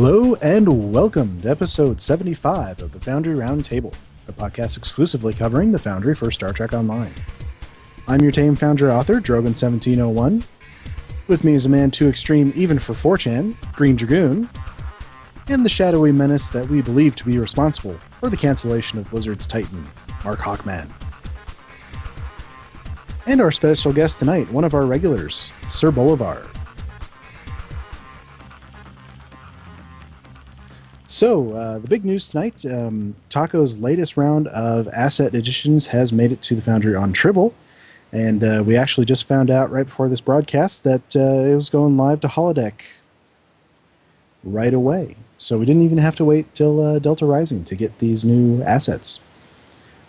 Hello and welcome to episode 75 of the Foundry Roundtable, a podcast exclusively covering the Foundry for Star Trek Online. I'm your tame Foundry author, Drogon1701. With me is a man too extreme even for 4chan, Greendragoon, and the shadowy menace that we believe to be responsible for the cancellation of Blizzard's Titan, Markhawkman. And our special guest tonight, one of our regulars, Sirboulevard. So, the big news tonight, Taco's latest round of asset additions has made it to the Foundry on Tribble, and we actually just found out right before this broadcast that it was going live to Holodeck right away. So we didn't even have to wait till Delta Rising to get these new assets.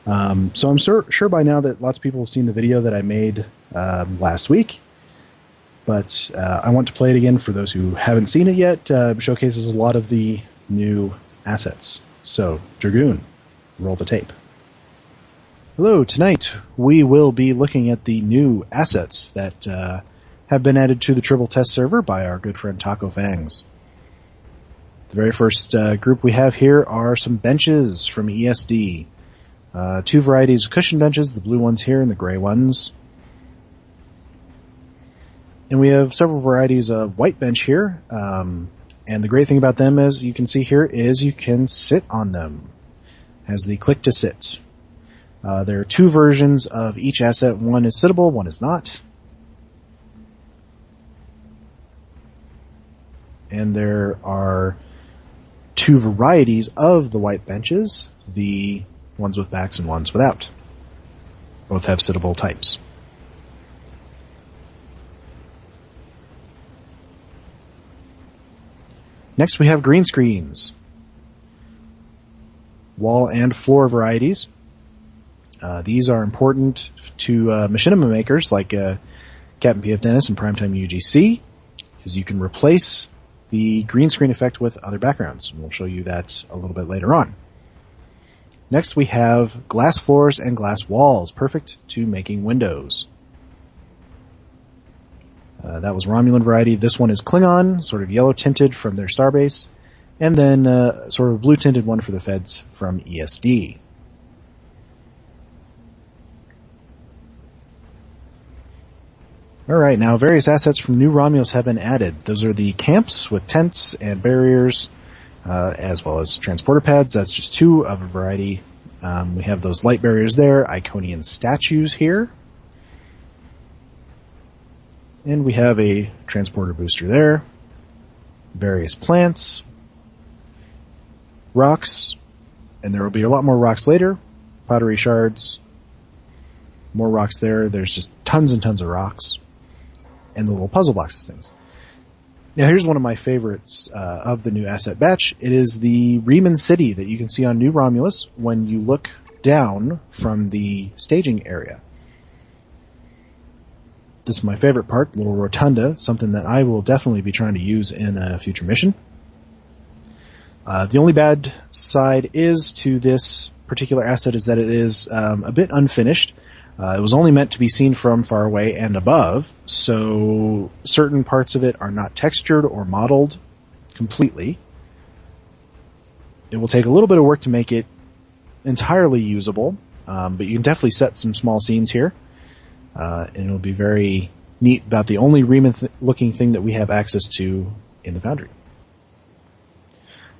So I'm sure by now that lots of people have seen the video that I made last week, but I want to play it again for those who haven't seen it yet. Showcases a lot of the new assets. So, Dragoon, roll the tape. Hello, tonight we will be looking at the new assets that have been added to the Tribble test server by our good friend Taco Fangs. The very first group we have here are some benches from ESD. Two varieties of cushion benches, the blue ones here and the gray ones. And we have several varieties of white bench here. And the great thing about them, as you can see here, is you can sit on them. Has the click to sit. There are two versions of each asset. One is sittable, one is not. And there are two varieties of the white benches. The ones with backs and ones without. Both have sittable types. Next we have green screens. Wall and floor varieties. These are important to machinima makers like Captain P.F. Dennis and Primetime UGC, because you can replace the green screen effect with other backgrounds. And we'll show you that a little bit later on. Next we have glass floors and glass walls, perfect to making windows. That was Romulan variety. This one is Klingon, sort of yellow tinted from their starbase, and then sort of a blue tinted one for the Feds from ESD. Alright, now various assets from New Romulus have been added. Those are the camps with tents and barriers, as well as transporter pads. That's just two of a variety. We have those light barriers there, Iconian statues here. And we have a transporter booster there, various plants, rocks, and there will be a lot more rocks later, pottery shards, more rocks there. There's just tons and tons of rocks, and the little puzzle boxes things. Now here's one of my favorites of the new asset batch. It is the Riemann City that you can see on New Romulus when you look down from the staging area. This is my favorite part, little rotunda, something that I will definitely be trying to use in a future mission. The only bad side is to this particular asset is that it is a bit unfinished. It was only meant to be seen from far away and above, so certain parts of it are not textured or modeled completely. It will take a little bit of work to make it entirely usable, but you can definitely set some small scenes here. And it'll be very neat about the only Riemann-looking thing that we have access to in the Foundry.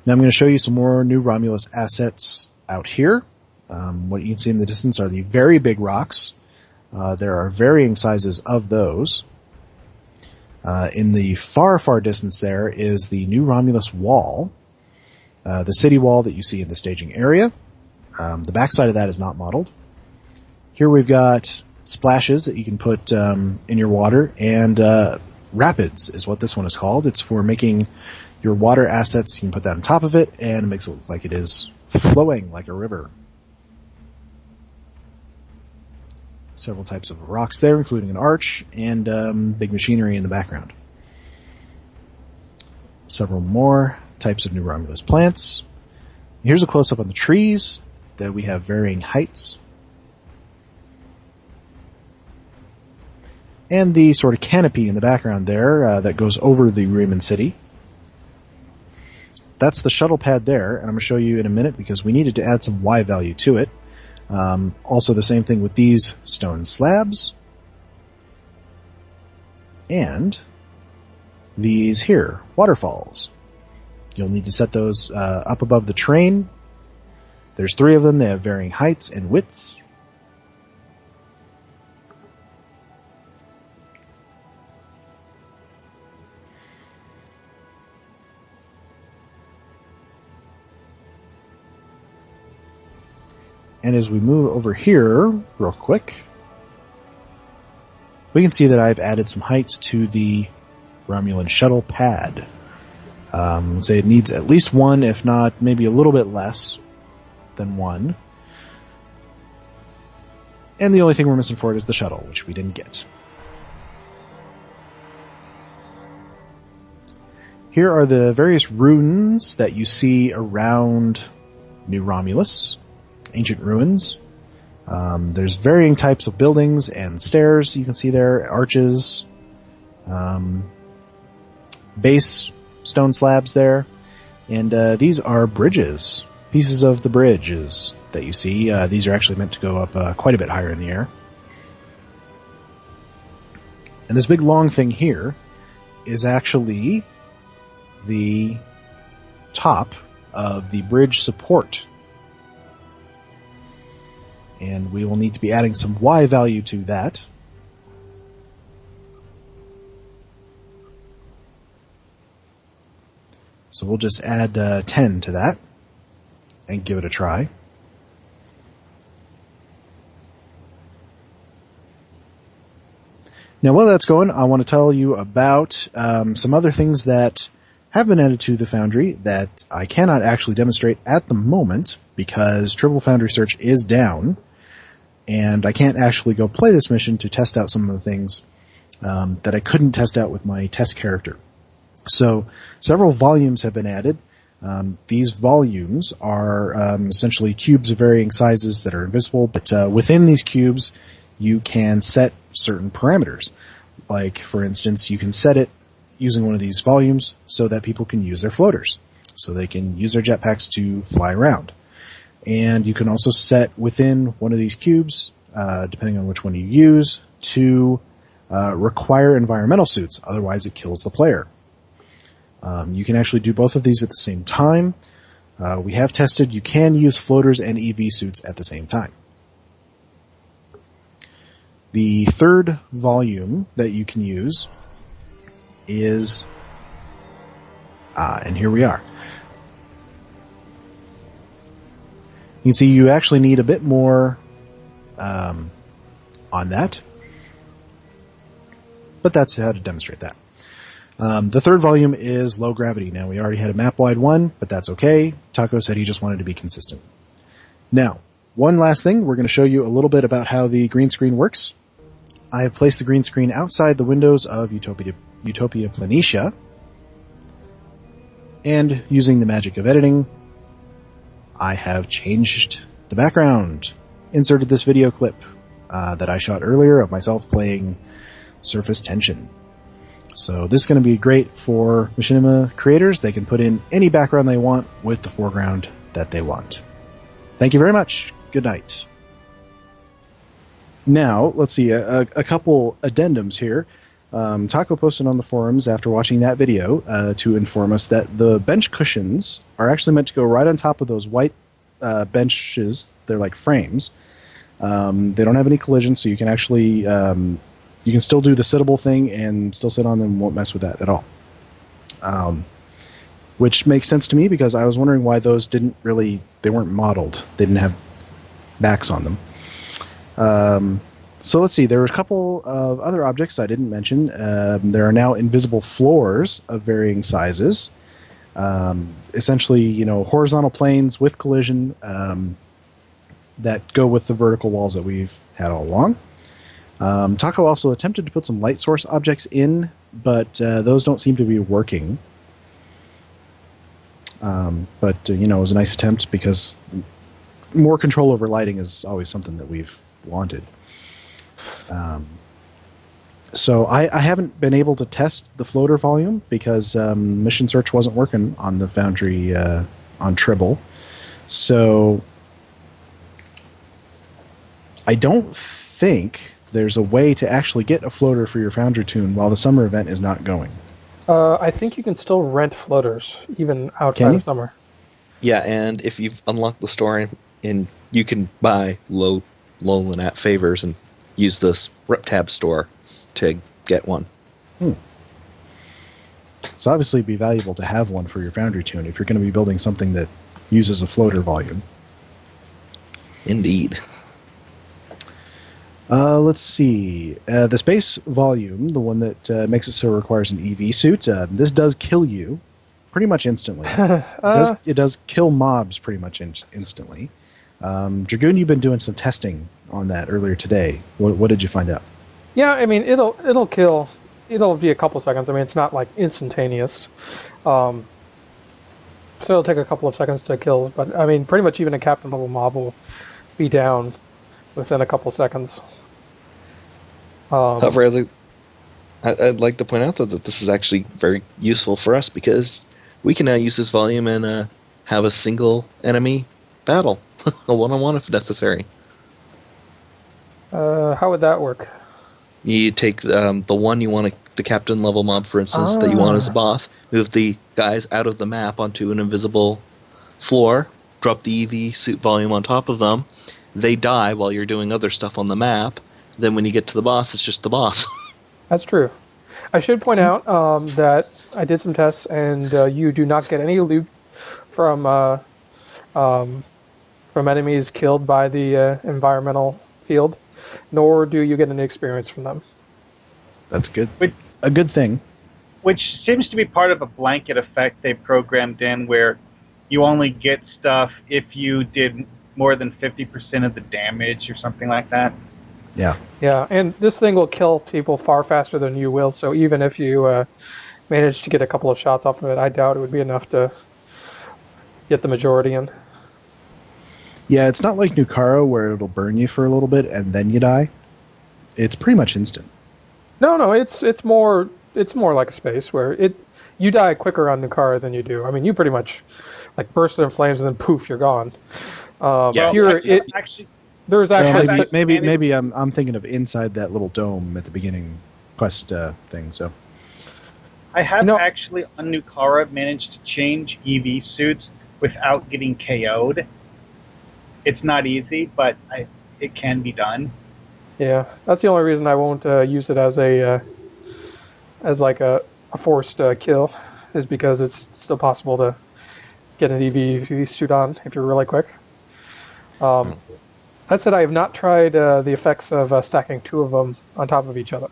Now I'm going to show you some more New Romulus assets out here. What you can see in the distance are the very big rocks. There are varying sizes of those. In the far, far distance there is the New Romulus wall, the city wall that you see in the staging area. The backside of that is not modeled. Here we've got splashes that you can put in your water, and rapids is what this one is called. It's for making your water assets. You can put that on top of it, and it makes it look like it is flowing like a river. Several types of rocks there, including an arch and big machinery in the background. Several more types of New Romulus plants. Here's a close-up on the trees that we have varying heights. And the sort of canopy in the background there that goes over the Riemann City. that's the shuttle pad there, and I'm going to show you in a minute because we needed to add some Y value to it. Also the same thing with these stone slabs. And these here, waterfalls. You'll need to set those up above the train. There's 3 of them. They have varying heights and widths. And as we move over here real quick, we can see that I've added some heights to the Romulan shuttle pad. Say it needs at least 1, if not maybe a little bit less than 1. And the only thing we're missing for it is the shuttle, which we didn't get. Here are the various ruins that you see around New Romulus. Ancient ruins. There's varying types of buildings and stairs you can see there, arches, base stone slabs there, and these are bridges, pieces of the bridges that you see. These are actually meant to go up quite a bit higher in the air. And this big long thing here is actually the top of the bridge support. And we will need to be adding some Y value to that. So we'll just add 10 to that and give it a try. Now while that's going, I want to tell you about some other things that have been added to the Foundry that I cannot actually demonstrate at the moment because Triple Foundry Search is down. And I can't actually go play this mission to test out some of the things that I couldn't test out with my test character. So several volumes have been added. These volumes are essentially cubes of varying sizes that are invisible, but within these cubes you can set certain parameters. Like, for instance, you can set it using one of these volumes so that people can use their floaters, so they can use their jetpacks to fly around. And you can also set within one of these cubes, depending on which one you use, to require environmental suits, otherwise it kills the player. You can actually do both of these at the same time. We have tested you can use floaters and EV suits at the same time. The third volume that you can use is, and here we are. You can see you actually need a bit more on that, but that's how to demonstrate that. The third volume is low gravity. Now, we already had a map-wide one, but that's okay. Taco said he just wanted to be consistent. Now, one last thing, we're going to show you a little bit about how the green screen works. I have placed the green screen outside the windows of Utopia Planitia, and using the magic of editing, I have changed the background, inserted this video clip that I shot earlier of myself playing Surface Tension. So this is going to be great for machinima creators. They can put in any background they want with the foreground that they want. Thank you very much. Good night. Now, let's see, a couple addendums here. Taco posted on the forums after watching that video to inform us that the bench cushions are actually meant to go right on top of those white benches. They're like frames. They don't have any collision, so you can actually you can still do the sittable thing and still sit on them and won't mess with that at all. Which makes sense to me because I was wondering why those they weren't modeled. They didn't have backs on them. So let's see, there were a couple of other objects I didn't mention. There are now invisible floors of varying sizes. Essentially, horizontal planes with collision that go with the vertical walls that we've had all along. Taco also attempted to put some light source objects in, but those don't seem to be working. But it was a nice attempt because more control over lighting is always something that we've wanted. So I haven't been able to test the floater volume because mission search wasn't working on the Foundry on Tribble. So I don't think there's a way to actually get a floater for your Foundry tune while the summer event is not going. I think you can still rent floaters even outside of summer. Yeah, and if you've unlocked the store and you can buy Lowland at favors and use this RepTab store to get one. So obviously it'd be valuable to have one for your Foundry tune if you're going to be building something that uses a floater volume. Indeed. Let's see. The space volume, the one that makes it so it requires an EV suit, this does kill you pretty much instantly. It does kill mobs pretty much instantly. Dragoon, you've been doing some testing on that earlier today. What did you find out? Yeah, I mean, it'll kill. It'll be a couple seconds. I mean, it's not like instantaneous. So it'll take a couple of seconds to kill. But I mean, pretty much even a captain level mob will be down within a couple seconds. However, I'd like to point out that this is actually very useful for us because we can now use this volume and have a single enemy battle, a one-on-one if necessary. How would that work? You take the one you want, the captain level mob, for instance, that you want as a boss, move the guys out of the map onto an invisible floor, drop the EV suit volume on top of them, they die while you're doing other stuff on the map, then when you get to the boss, it's just the boss. That's true. I should point out that I did some tests, and you do not get any loot from enemies killed by the environmental field, nor do you get any experience from them. That's good. A good thing. Which seems to be part of a blanket effect they programmed in where you only get stuff if you did more than 50% of the damage or something like that. Yeah. Yeah, and this thing will kill people far faster than you will, so even if you manage to get a couple of shots off of it, I doubt it would be enough to get the majority in. Yeah, it's not like Nucaro where it'll burn you for a little bit and then you die. It's pretty much instant. No, it's more like a space where you die quicker on Nucaro than you do. I mean, you pretty much like burst in flames and then poof, you're gone. There's actually maybe I'm thinking of inside that little dome at the beginning quest thing. So I have actually on Nucaro managed to change EV suits without getting KO'd. It's not easy, but it can be done. Yeah, that's the only reason I won't use it as a forced kill, is because it's still possible to get an EV suit on if you're really quick. That said, I have not tried the effects of stacking two of them on top of each other.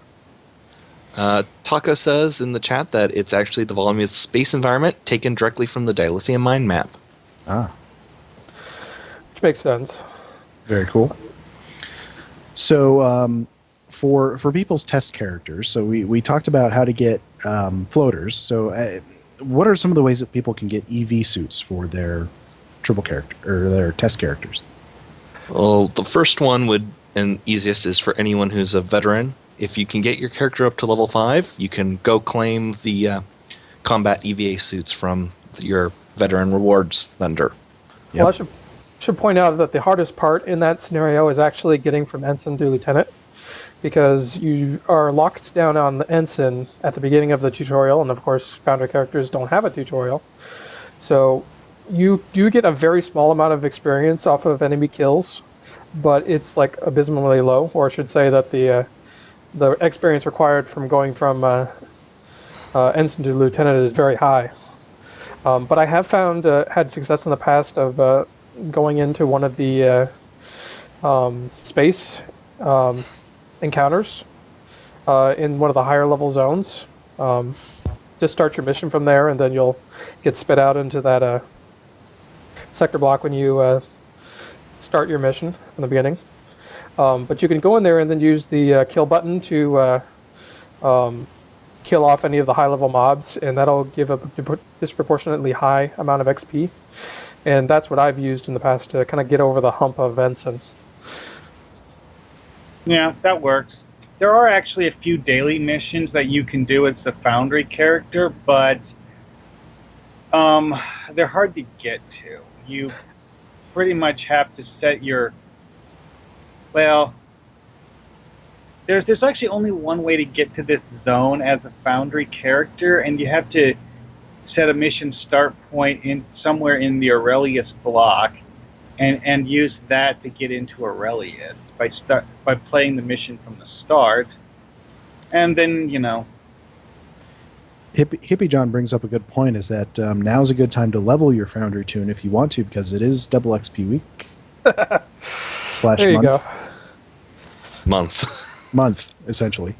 Taka says in the chat that it's actually the volume of space environment taken directly from the dilithium mine map. Which makes sense. Very cool. So for people's test characters, so we talked about how to get floaters. So what are some of the ways that people can get EV suits for their triple character or their test characters? Well, the first one and easiest is for anyone who's a veteran. If you can get your character up to level 5, you can go claim the combat EVA suits from your veteran rewards vendor. Yep. Well, I should point out that the hardest part in that scenario is actually getting from ensign to lieutenant, because you are locked down on the ensign at the beginning of the tutorial, and of course Foundry characters don't have a tutorial. So you do get a very small amount of experience off of enemy kills, but it's like abysmally low, or I should say that the experience required from going from ensign to lieutenant is very high. But I have found had success in the past of going into one of the space encounters in one of the higher level zones. Just start your mission from there, and then you'll get spit out into that sector block when you start your mission in the beginning. But you can go in there and then use the kill button to kill off any of the high level mobs, and that'll give a disproportionately high amount of XP. And that's what I've used in the past to kind of get over the hump of ensign. Yeah, that works. there are actually a few daily missions that you can do as the Foundry character, but they're hard to get to. You pretty much have to set your... Well, there's actually only one way to get to this zone as a Foundry character, and you have to set a mission start point in somewhere in the Aurelius block, and use that to get into Aurelius by playing the mission from the start, and then Hippie John brings up a good point. Is that now's a good time to level your Foundry tune if you want to, because it is double XP week / There you month. go. Month essentially.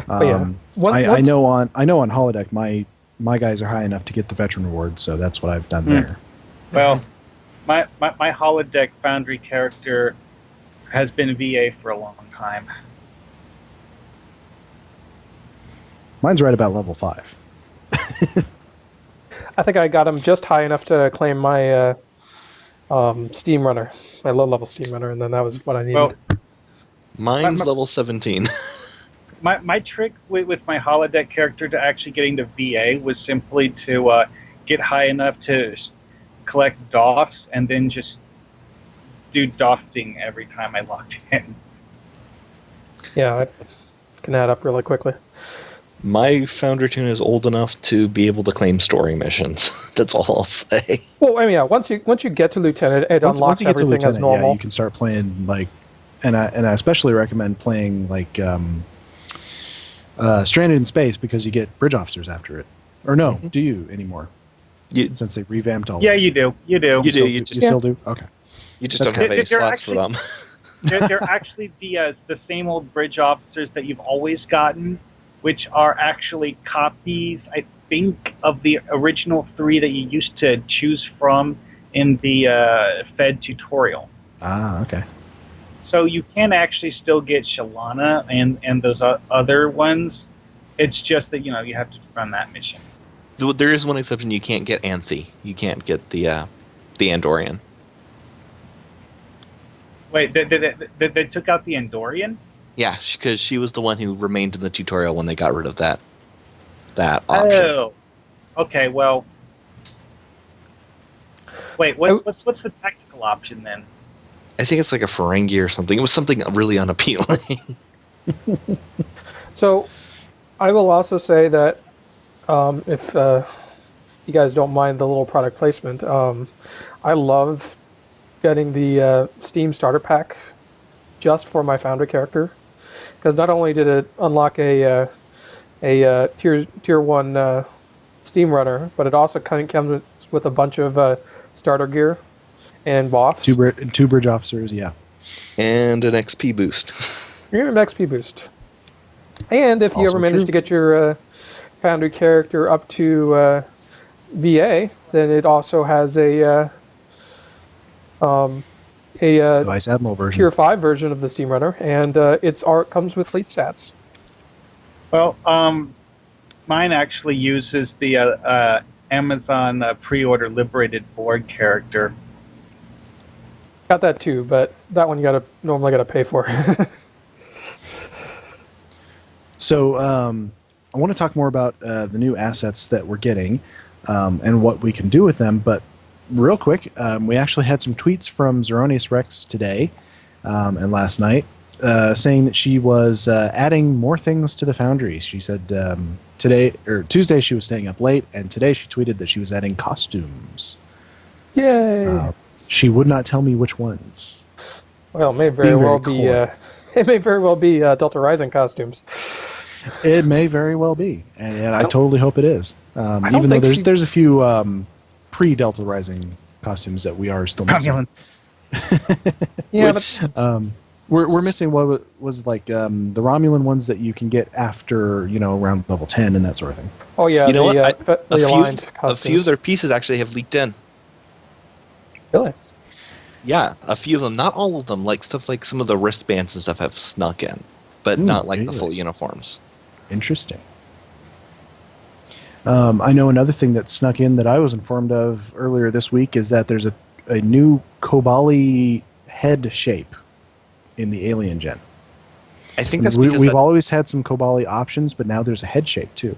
Yeah. I know on holodeck my guys are high enough to get the veteran reward, so that's what I've done there. Well, my holodeck Foundry character has been VA for a long time. Mine's right about level 5. I think I got him just high enough to claim my Steam Runner, my low-level Steam Runner, and then that was what I needed. Well, Mine's level 17. My trick with my holodeck character to actually getting to VA was simply to get high enough to collect DOFs and then just do DOFting every time I logged in. Yeah, it can add up really quickly. My Foundry tune is old enough to be able to claim story missions. That's all I'll say. Well, I mean, yeah. Once you get to Lieutenant, it unlocks everything as normal. Yeah, you can start playing like, and I especially recommend playing like Stranded in Space, because you get bridge officers after it. Or no, do you anymore? Since they revamped all. Yeah, you do. You do. You still do. Okay. You just don't have any slots for them. They're actually the same old bridge officers that you've always gotten, which are actually copies, I think, of the original 3 that you used to choose from in the Fed tutorial. Ah, okay. So you can actually still get Shalana and those other ones. It's just that you have to run that mission. There is one exception. You can't get Anthe. You can't get the Andorian. Wait, they took out the Andorian? Yeah, because she was the one who remained in the tutorial when they got rid of that option. Oh, okay. Well, wait. What's the tactical option then? I think it's like a Ferengi or something. It was something really unappealing. So, I will also say that if you guys don't mind the little product placement, I love getting the Steam Starter Pack just for my Foundry character, because not only did it unlock a tier 1 Steam Runner, but it also comes with a bunch of starter gear and buffs. Two bridge officers, yeah. And an XP boost. You're an XP boost. And if you ever manage to get your Foundry character up to VA, then it also has a Vice Admiral version, Tier 5 version of the Steam Runner, and it comes with fleet stats. Well, mine actually uses the Amazon pre-order Liberated Board character. Got that too, but that one you normally gotta pay for. So I want to talk more about the new assets that we're getting and what we can do with them. But real quick, we actually had some tweets from ZeroniousRex today and last night saying that she was adding more things to the Foundry. She said Tuesday she was staying up late, and today she tweeted that she was adding costumes. Yay! She would not tell me which ones. Well, it may very well be. It may very well be Delta Rising costumes. It may very well be, and I totally hope it is. Even though there's a few pre-Delta Rising costumes that we are still missing. Yeah, we're missing what was like the Romulan ones that you can get after around level 10 and that sort of thing. Oh yeah, a few of their pieces actually have leaked in. Really? Yeah, a few of them. Not all of them. Like stuff like some of the wristbands and stuff have snuck in, but not like the full uniforms. Interesting. I know another thing that snuck in that I was informed of earlier this week is that there's a new Kobali head shape in the Alien Gen. I think that's we've always had some Kobali options, but now there's a head shape too.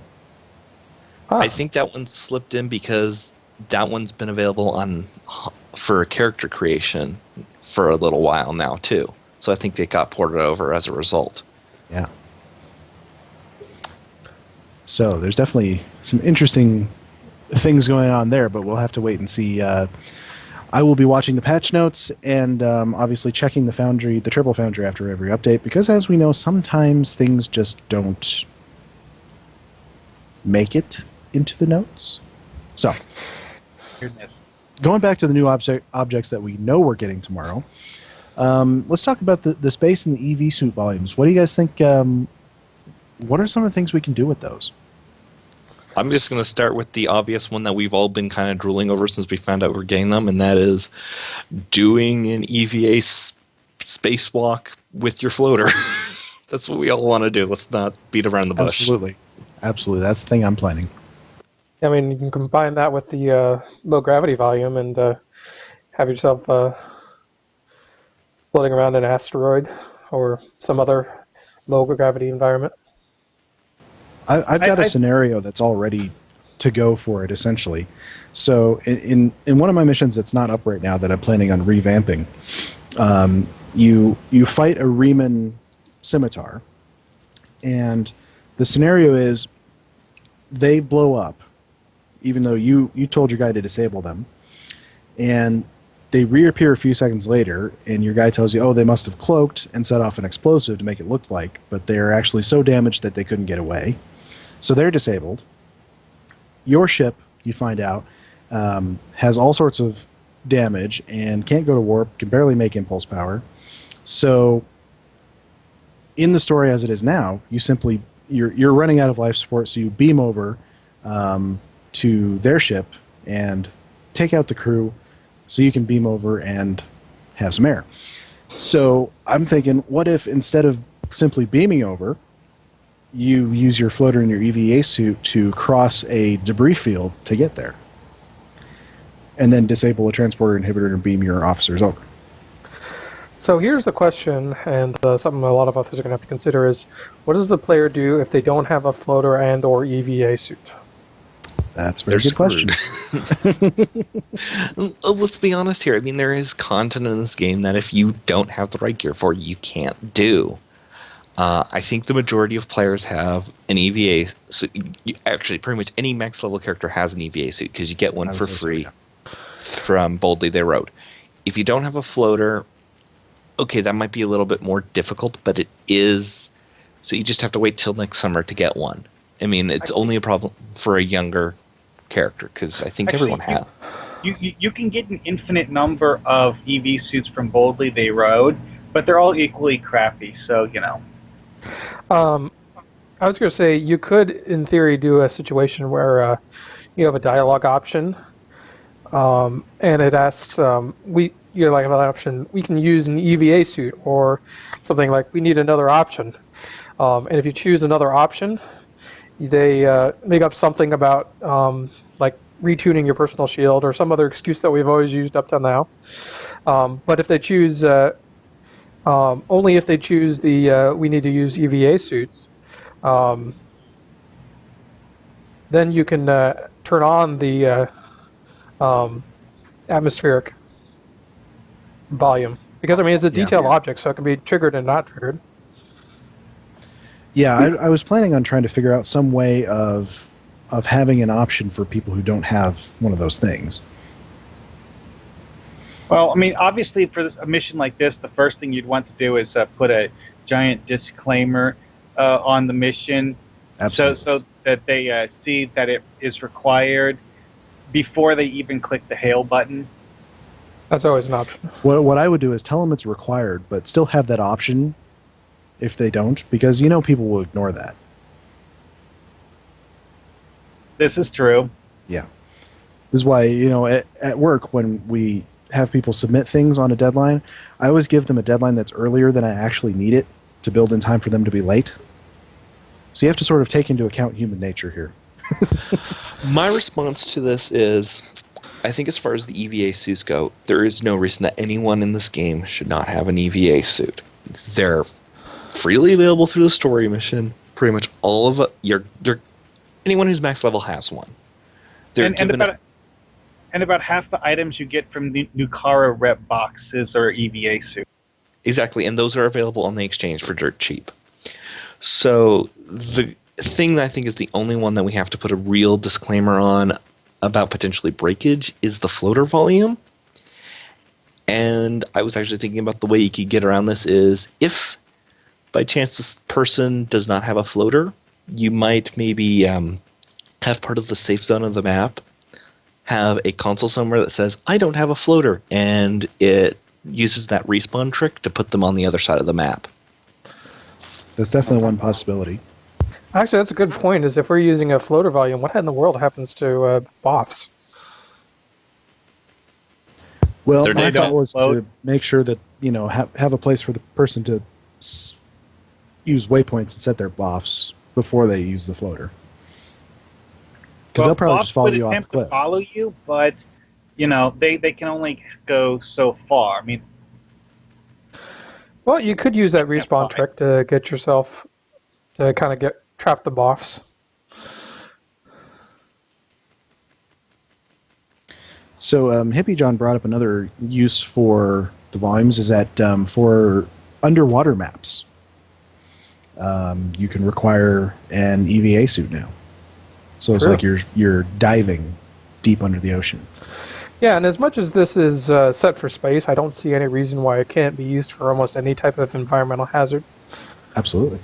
I think that one slipped in because that one's been available for character creation for a little while now too. So I think they got ported over as a result. Yeah. So there's definitely some interesting things going on there, but we'll have to wait and see. I will be watching the patch notes and obviously checking the Triple Foundry after every update, because as we know, sometimes things just don't make it into the notes. So, going back to the new objects that we know we're getting tomorrow, let's talk about the space and the EV suit volumes. What do you guys think? What are some of the things we can do with those? I'm just going to start with the obvious one that we've all been kind of drooling over since we found out we're getting them, and that is doing an EVA spacewalk with your floater. That's what we all want to do. Let's not beat around the bush. Absolutely. That's the thing I'm planning. I mean, you can combine that with the low gravity volume and have yourself floating around an asteroid or some other low gravity environment. I've got a scenario that's all ready to go for it, essentially. So in one of my missions that's not up right now that I'm planning on revamping, you fight a Riemann scimitar, and the scenario is they blow up, even though you told your guy to disable them, and they reappear a few seconds later, and your guy tells you, oh, they must have cloaked and set off an explosive to make it look like, but they're actually so damaged that they couldn't get away. So they're disabled. Your ship, you find out, has all sorts of damage and can't go to warp, can barely make impulse power. So in the story as it is now, you're running out of life support, so you beam over to their ship and take out the crew so you can beam over and have some air. So I'm thinking, what if instead of simply beaming over, you use your floater and your EVA suit to cross a debris field to get there, and then disable a transporter inhibitor and beam your officers over? So here's the question, and something a lot of authors are going to have to consider is, what does the player do if they don't have a floater and or EVA suit? That's a very good question. Let's be honest here. I mean, there is content in this game that if you don't have the right gear for, you can't do. I think the majority of players have an EVA suit. Actually, pretty much any max level character has an EVA suit because you get one for free from Boldly They Wrote. If you don't have a floater, okay, that might be a little bit more difficult, but it is. So you just have to wait till next summer to get one. I mean, it's only a problem for a younger character because I think everyone has. You can get an infinite number of EV suits from Boldly They Wrote, but they're all equally crappy. So I was going to say you could, in theory, do a situation where you have a dialogue option, and it asks you like an option. We can use an EVA suit or something like we need another option, and if you choose another option, they make up something about like retuning your personal shield or some other excuse that we've always used up till now. But if they choose only if they choose the we need to use EVA suits, then you can turn on the atmospheric volume. Because, I mean, it's a detailed object, so it can be triggered and not triggered. Yeah, I was planning on trying to figure out some way of having an option for people who don't have one of those things. Well, I mean, obviously for a mission like this, the first thing you'd want to do is put a giant disclaimer on the mission, so that they see that it is required before they even click the hail button. That's always an option. What I would do is tell them it's required, but still have that option if they don't, because people will ignore that. This is true. Yeah. This is why, at work when we have people submit things on a deadline, I always give them a deadline that's earlier than I actually need it to build in time for them to be late. So you have to sort of take into account human nature here. My response to this is, I think as far as the EVA suits go, there is no reason that anyone in this game should not have an EVA suit. They're freely available through the story mission. Pretty much all of anyone who's max level has one. And about half the items you get from the Nukara rep boxes or EVA suit. Exactly, and those are available on the exchange for dirt cheap. So the thing that I think is the only one that we have to put a real disclaimer on about potentially breakage is the floater volume. And I was actually thinking about the way you could get around this is if by chance this person does not have a floater, you might maybe have part of the safe zone of the map have a console somewhere that says, I don't have a floater, and it uses that respawn trick to put them on the other side of the map. That's definitely one possibility. Actually, that's a good point, is if we're using a floater volume, what in the world happens to BOFs? Well, Their my data thought was float. to make sure that, have a place for the person to use waypoints and set their buffs before they use the floater. Because they'll probably Boss just follow would you off the attempt cliff. to follow you, but they can only go so far. I mean, Well, you could use that respawn trick to get yourself to kind of trap the BOFs. So Hippie John brought up another use for the volumes is that for underwater maps, you can require an EVA suit now. So it's True. like you're diving deep under the ocean. Yeah, and as much as this is set for space, I don't see any reason why it can't be used for almost any type of environmental hazard. Absolutely.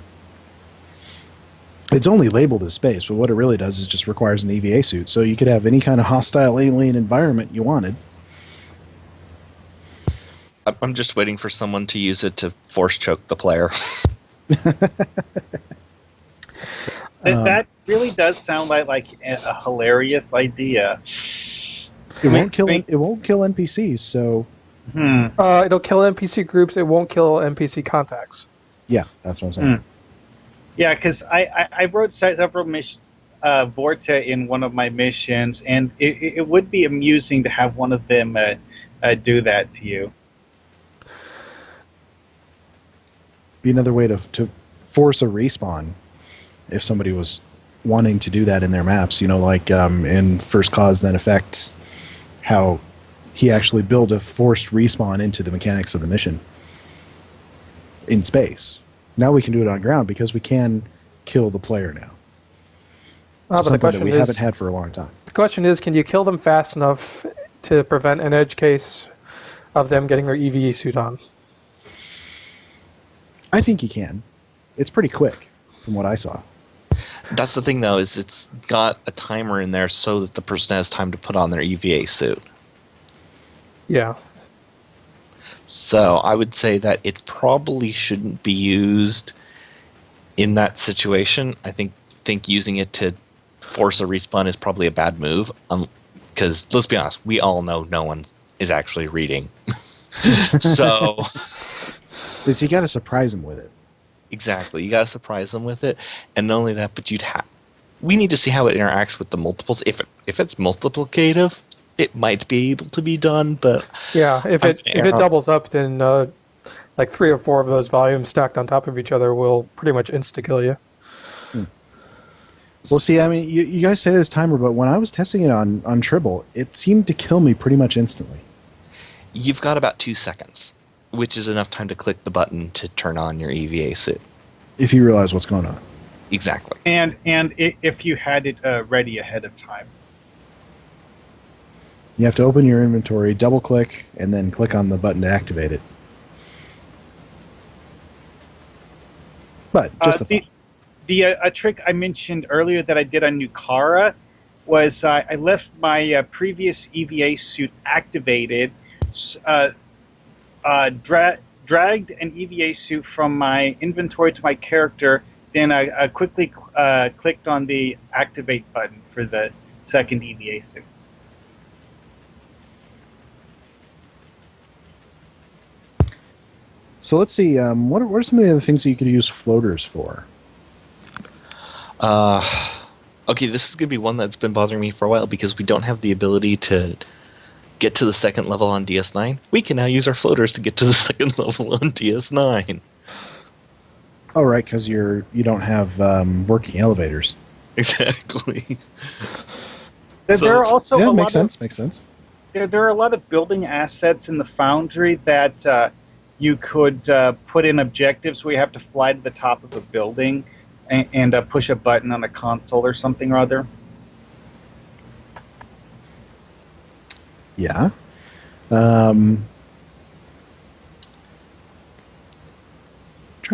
It's only labeled as space, but what it really does is just requires an EVA suit. So you could have any kind of hostile alien environment you wanted. I'm just waiting for someone to use it to force choke the player. that really does sound like a hilarious idea. It won't kill NPCs, so It'll kill NPC groups. It won't kill NPC contacts. yeah, that's what I'm saying. Yeah, because I wrote several Vorta in one of my missions, and it would be amusing to have one of them do that to you. Be another way to force a respawn if somebody was wanting to do that in their maps. Like in First Cause Then Effect, how he actually built a forced respawn into the mechanics of the mission in space. Now we can do it on ground because we can kill the player now. But the Something that question we is, haven't had for a long time. the question is, can you kill them fast enough to prevent an edge case of them getting their EVE suit on? I think you can. It's pretty quick from what I saw. That's the thing, though, is it's got a timer in there so that the person has time to put on their EVA suit. Yeah. So I would say that it probably shouldn't be used in that situation. I think using it to force a respawn is probably a bad move. Because let's be honest, we all know no one is actually reading. So Because you got to surprise them with it. exactly, you gotta surprise them with it, and not only that, but we need to see how it interacts with the multiples. If it's multiplicative, it might be able to be done, but Yeah, if it doubles up, then like 3 or 4 of those volumes stacked on top of each other will pretty much insta-kill you. Well, see, I mean, you guys say this timer, but when I was testing it on Tribble, it seemed to kill me pretty much instantly. you've got about 2 seconds, which is enough time to click the button to turn on your EVA suit. If you realize what's going on. Exactly. And if you had it ready ahead of time. You have to open your inventory, double-click, and then click on the button to activate it. But just a thought. A trick I mentioned earlier that I did on Nukara was I left my previous EVA suit activated, dragged an EVA suit from my inventory to my character, then I quickly clicked on the activate button for the second EVA suit. So let's see, what are some of the other things that you could use floaters for? Okay, this is going to be one that's been bothering me for a while because we don't have the ability to get to the second level on DS9. We can now use our floaters to get to the second level on DS9. Oh, right, because you don't have working elevators. Exactly. There are also Yeah, a makes lot sense. Makes sense. there are a lot of building assets in the Foundry that you could put in objectives where you have to fly to the top of a building and push a button on a console or something or other. Yeah. Trying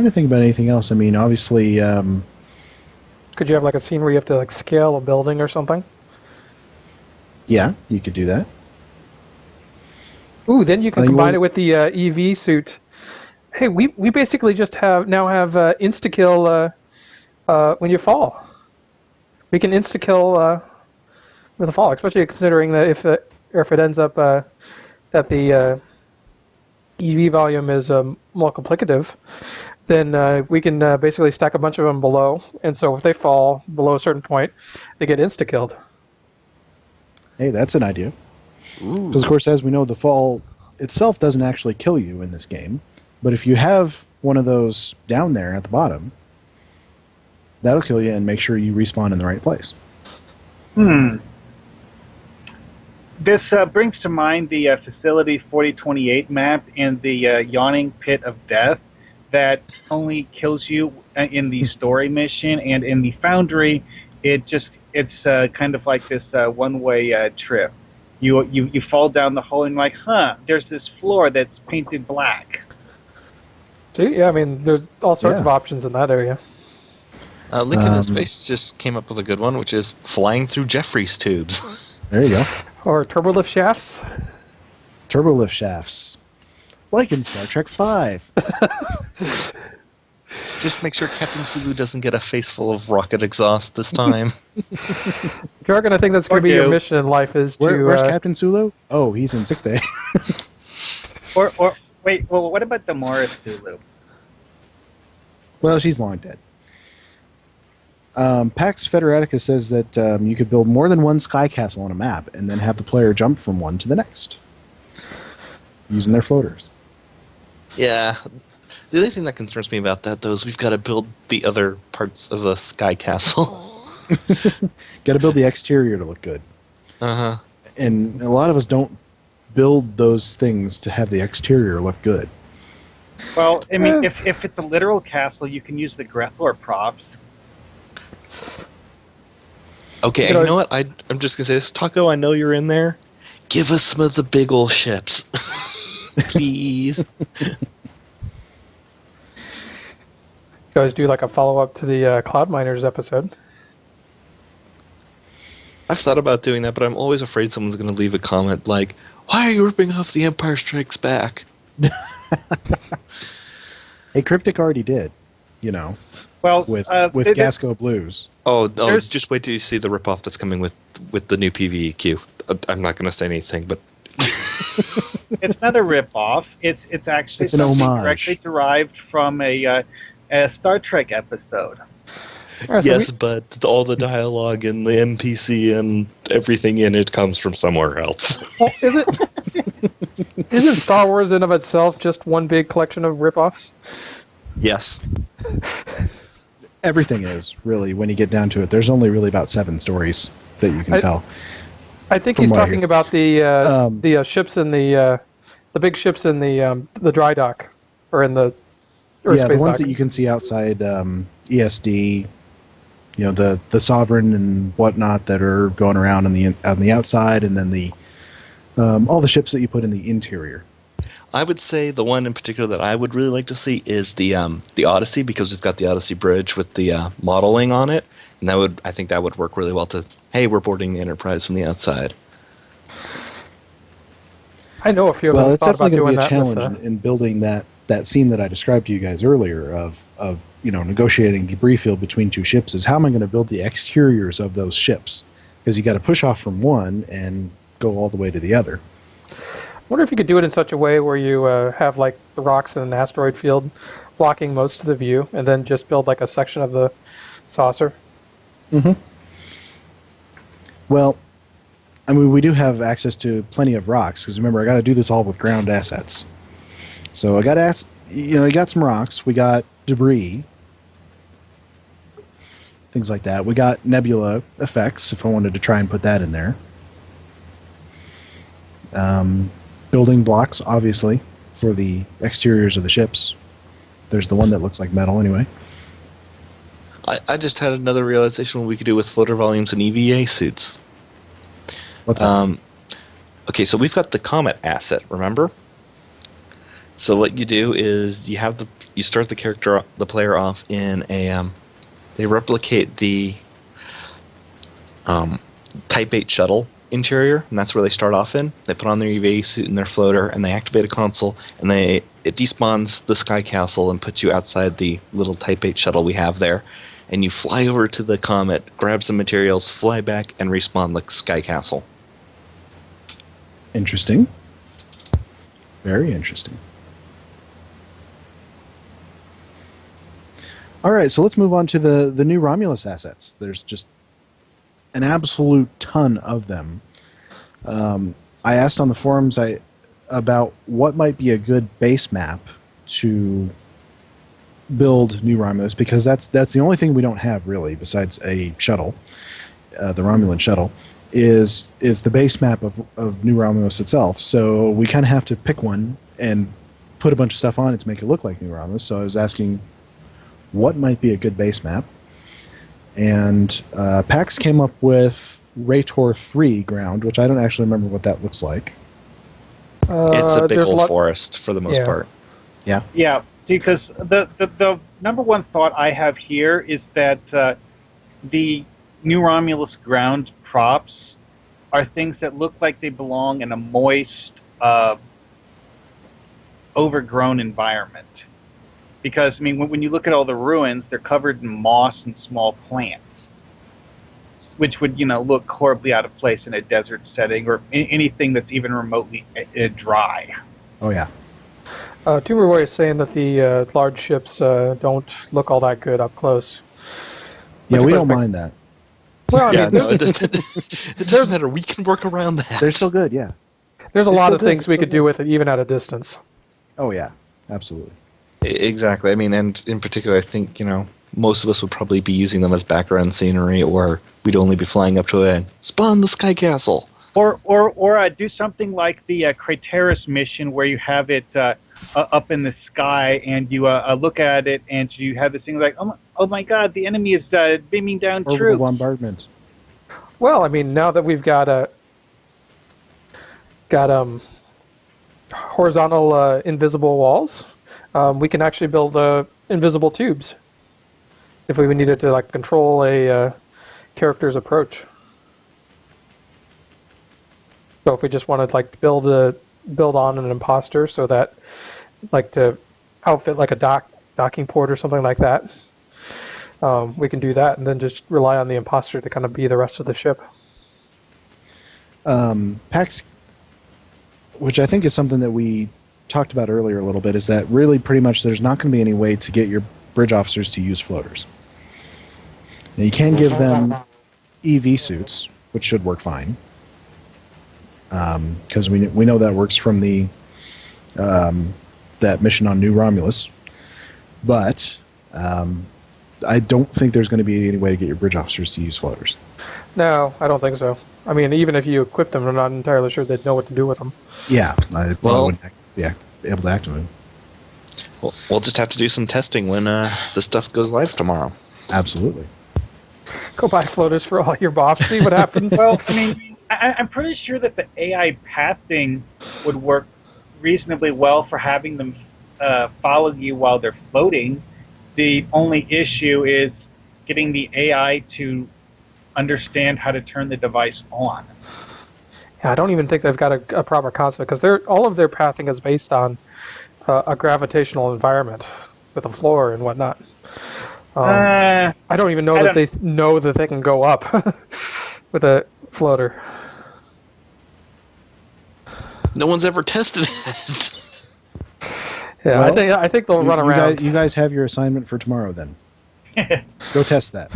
to think about anything else. I mean, obviously, Could you have like a scene where you have to like scale a building or something? yeah, you could do that. Ooh, then you can You combine want- it with the EV suit. Hey, we basically just have insta kill when you fall. We can insta kill with a fall, especially considering that if it ends up that the EV volume is multiplicative, then we can basically stack a bunch of them below, and so if they fall below a certain point, they get insta killed. Hey, that's an idea. Because, of course, as we know, the fall itself doesn't actually kill you in this game. But if you have one of those down there at the bottom, that'll kill you and make sure you respawn in the right place. This brings to mind the Facility 4028 map and the Yawning Pit of Death that only kills you in the story mission, and in the Foundry, it's kind of like this one-way trip. You fall down the hole and you're like, there's this floor that's painted black. See, yeah, I mean, there's all sorts of options in that area. Lincoln in Space just came up with a good one, which is flying through Jeffries tubes. There you go. Or turbolift shafts. Turbolift shafts. Like in Star Trek V. Just make sure Captain Sulu doesn't get a face full of rocket exhaust this time. Jargon, I think that's going to be your mission in life is Where's to... Captain Sulu? Oh, he's in sickbay. Wait, well, what about the Morris Sulu? Well, she's long dead. Pax Federatica says that you could build more than one sky castle on a map and then have the player jump from one to the next using their floaters. Yeah. The only thing that concerns me about that, though, is we've got to build the other parts of the sky castle. Got to build the exterior to look good. Uh-huh. And a lot of us don't build those things to have the exterior look good. Well, I mean, if it's a literal castle, you can use the Grethor props. Okay, you know what? I'm just going to say this. Taco, I know you're in there. Give us some of the big ol' ships. Please. You guys do like a follow-up to the Cloud Miners episode. I've thought about doing that, but I'm always afraid someone's going to leave a comment like, why are you ripping off The Empire Strikes Back? Hey, Cryptic already did, Well, with Gasco Blues. Oh, just wait till you see the ripoff that's coming with the new PvEQ. I'm not going to say anything, but... It's not a rip-off. It's actually It's an something homage. directly derived from a Star Trek episode. All right, so yes, but all the dialogue and the NPC and everything in it comes from somewhere else. well, isn't Star Wars in of itself just one big collection of ripoffs? Yes. Everything is, really, when you get down to it. There's only really about 7 stories that you can tell. I think From he's what I talking hear. about the ships in the big ships in the dry dock or in the Earth Yeah, space the ones dock. that you can see outside ESD, the Sovereign and whatnot that are going around on the outside, and then all the ships that you put in the interior. I would say the one in particular that I would really like to see is the Odyssey, because we've got the Odyssey bridge with the modeling on it, and I think that would work really well to, hey, we're boarding the Enterprise from the outside. I know a few of Well, us it's thought about definitely going doing to be a that. challenge in building that scene that I described to you guys earlier of negotiating debris field between 2 ships. Is how am I going to build the exteriors of those ships? Because you got to push off from one and go all the way to the other. I wonder if you could do it in such a way where you have like the rocks in an asteroid field blocking most of the view, and then just build like a section of the saucer. Mm-hmm. Well, I mean, we do have access to plenty of rocks, because remember, I got to do this all with ground assets. So I got you got some rocks, we got debris, things like that. We got nebula effects, if I wanted to try and put that in there. Building blocks, obviously, for the exteriors of the ships. There's the one that looks like metal, anyway. I just had another realization what we could do with floater volumes and EVA suits. What's that? Okay, so we've got the Comet asset, remember? So what you do is you start the player off in a they replicate the Type 8 shuttle interior, and that's where they start off in. They put on their EVA suit and their floater, and they activate a console, and it despawns the Sky Castle and puts you outside the little Type 8 shuttle we have there. And you fly over to the Comet, grab some materials, fly back, and respawn the Sky Castle. Interesting. Very interesting. All right, so let's move on to the new Romulus assets. There's just an absolute ton of them. I asked on the forums about what might be a good base map to build new Romulus, because that's the only thing we don't have really besides a shuttle, the Romulan shuttle, is the base map of new Romulus itself. So we kind of have to pick one and put a bunch of stuff on it to make it look like new Romulus. So I was asking what might be a good base map, and PAX came up with Raytor 3 ground, which I don't actually remember what that looks like. It's a big old forest for the most part. Yeah. Yeah, because the number one thought I have here is that the new Romulus ground props are things that look like they belong in a moist, overgrown environment. Because, I mean, when you look at all the ruins, they're covered in moss and small plants, which would, look horribly out of place in a desert setting or anything that's even remotely dry. Oh, yeah. Tumor is saying that the large ships don't look all that good up close. Yeah, we don't mind that. Well, I mean, it doesn't matter. We can work around that. They're still good, yeah. There's a lot of things we could do with it, even at a distance. Oh, yeah. Absolutely. Exactly. I mean, and in particular, I think, most of us would probably be using them as background scenery, or we'd only be flying up to it and spawn the Sky Castle. Or do something like the Craterus mission where you have it up in the sky and you look at it and you have this thing like, oh my God, the enemy is beaming down troops. Orbital bombardment. Well, I mean, now that we've got horizontal invisible walls, we can actually build invisible tubes if we needed to control a character's approach. So if we just wanted to build on an imposter so that to outfit a docking port or something like that, we can do that and then just rely on the imposter to kind of be the rest of the ship. PAX, which I think is something that we talked about earlier a little bit, is that really pretty much there's not going to be any way to get your bridge officers to use floaters. Now you can give them EV suits, which should work fine, because we know that works from the that mission on New Romulus, but I don't think there's going to be any way to get your bridge officers to use floaters. No, I don't think so. I mean, even if you equip them, I'm not entirely sure they'd know what to do with them. Yeah, I wouldn't be able to activate them. Well, we'll just have to do some testing when the stuff goes live tomorrow. Absolutely. Go buy floaters for all your bops, see what happens. Well, I mean, I'm pretty sure that the AI pathing would work reasonably well for having them follow you while they're floating. The only issue is getting the AI to understand how to turn the device on. Yeah, I don't even think they've got a proper concept, because all of their pathing is based on a gravitational environment with a floor and whatnot. I don't even know that they know that they can go up with a floater. No one's ever tested it. Yeah, well, I think they'll run around. You guys have your assignment for tomorrow then. Go test that.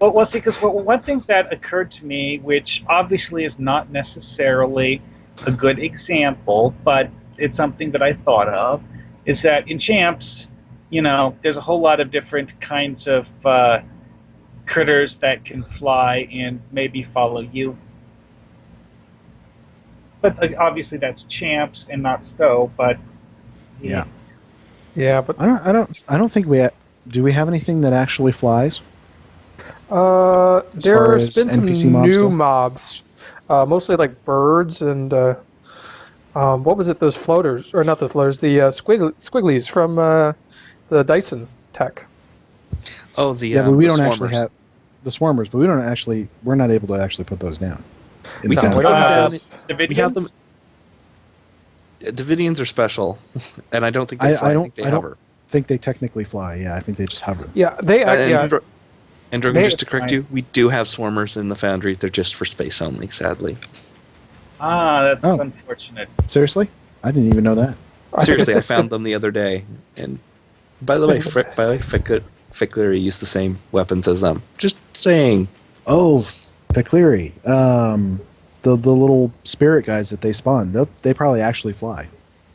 Well, see, because one thing that occurred to me, which obviously is not necessarily a good example, but it's something that I thought of, is that in Champs, there's a whole lot of different kinds of critters that can fly and maybe follow you. But obviously that's champs and not so. But Yeah. Yeah, but I don't think do we have anything that actually flies? far there's as been some NPC mobs new go? mobs, mostly like birds and what was it? Those floaters, or not the floaters? The squigglies from the Dyson tech. Oh, the Yeah, but we the don't swarmers. actually have the swarmers, but we're not able to actually put those down. In We the can No, foundry. put we don't them have down. Davidians? We have them. Davidians are special, and I don't think they fly. I think they I don't hover. think they technically fly. Yeah, I think they just hover. Yeah, they And, yeah. and Drogon, They- just to correct you, we do have swarmers in the Foundry. They're just for space only, sadly. That's Oh. unfortunate. Seriously? I didn't even know that. Seriously, I found them the other day. And by the way, Ficlery used the same weapons as them. Just saying. Oh, Ficlery. The little spirit guys that they spawn, they probably actually fly.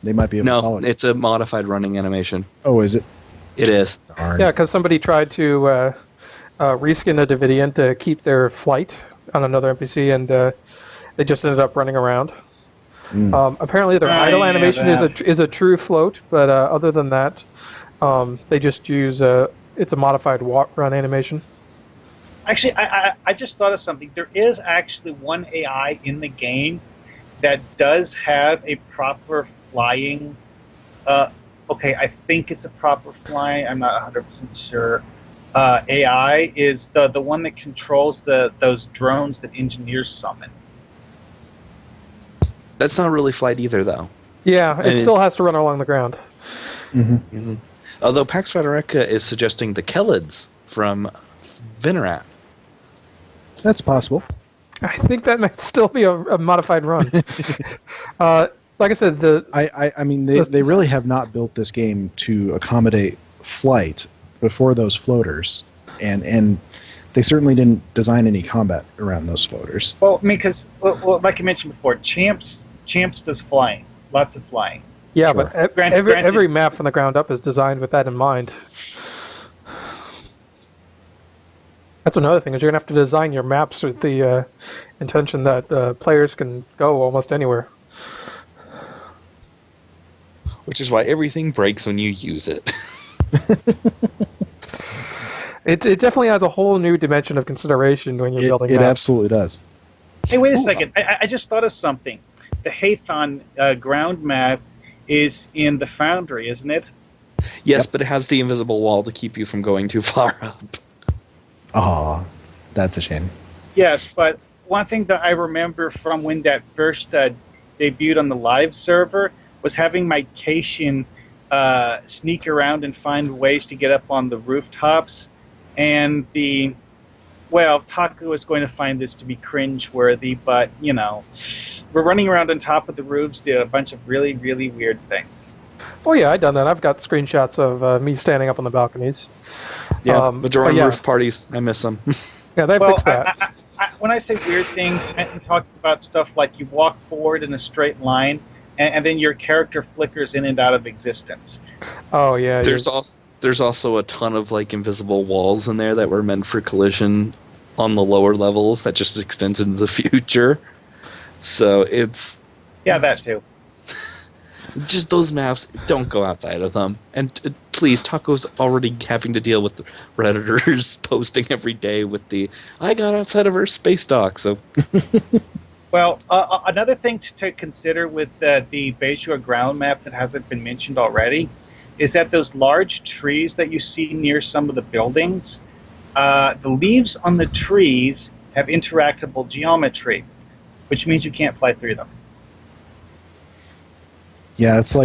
They might be able to follow No, you. it's a modified running animation. Oh, is it? It is. Darn. Yeah, because somebody tried to reskin a Davidian to keep their flight on another NPC, and they just ended up running around. Apparently, their idle yeah, animation that. is a true float, but other than that, they just use it's a modified run animation. Actually, I just thought of something. There is actually one AI in the game that does have a proper flying. Okay, I think it's a proper flying. I'm not 100% sure. AI is the one that controls those drones that engineers summon. That's not really flight either, though. Yeah, it And still has to run along the ground. Although Pax Federica is suggesting the Kellids from Vinorat. That's possible. I think that might still be a modified run. Like I said, I mean, they really have not built this game to accommodate flight before those floaters, and they certainly didn't design any combat around those floaters. Well, I mean, because like I mentioned before, champs does flying, lots of flying. yeah, Sure. but Granted- every map from the ground up is designed with that in mind. That's another thing, is you're going to have to design your maps with the intention that players can go almost anywhere. Which is why everything breaks when you use it. It definitely adds a whole new dimension of consideration when you're building It maps. absolutely does. Hey, wait a second. I just thought of something. The Hathon ground map is in the Foundry, isn't it? Yes, but it has the invisible wall to keep you from going too far up. Aw, that's a shame. Yes, but one thing that I remember from when that first debuted on the live server was having my Cation sneak around and find ways to get up on the rooftops. And Taco is going to find this to be cringe-worthy, but, we're running around on top of the roofs, do a bunch of really, really weird things. Oh yeah, I've done that. I've got screenshots of me standing up on the balconies. Yeah, but during yeah. roof parties, I miss them. Yeah, they fixed that. When I say weird things, I'm talking about stuff like you walk forward in a straight line, and then your character flickers in and out of existence. Oh yeah. There's also a ton of invisible walls in there that were meant for collision on the lower levels that just extends into the future. So it's Yeah, that too. just those maps. Don't go outside of them. And please, Taco's already having to deal with the Redditors posting every day with I got outside of our space dock. So Well, another thing to consider with the Bejor ground map that hasn't been mentioned already is that those large trees that you see near some of the buildings, the leaves on the trees have interactable geometry, which means you can't fly through them. Yeah, it's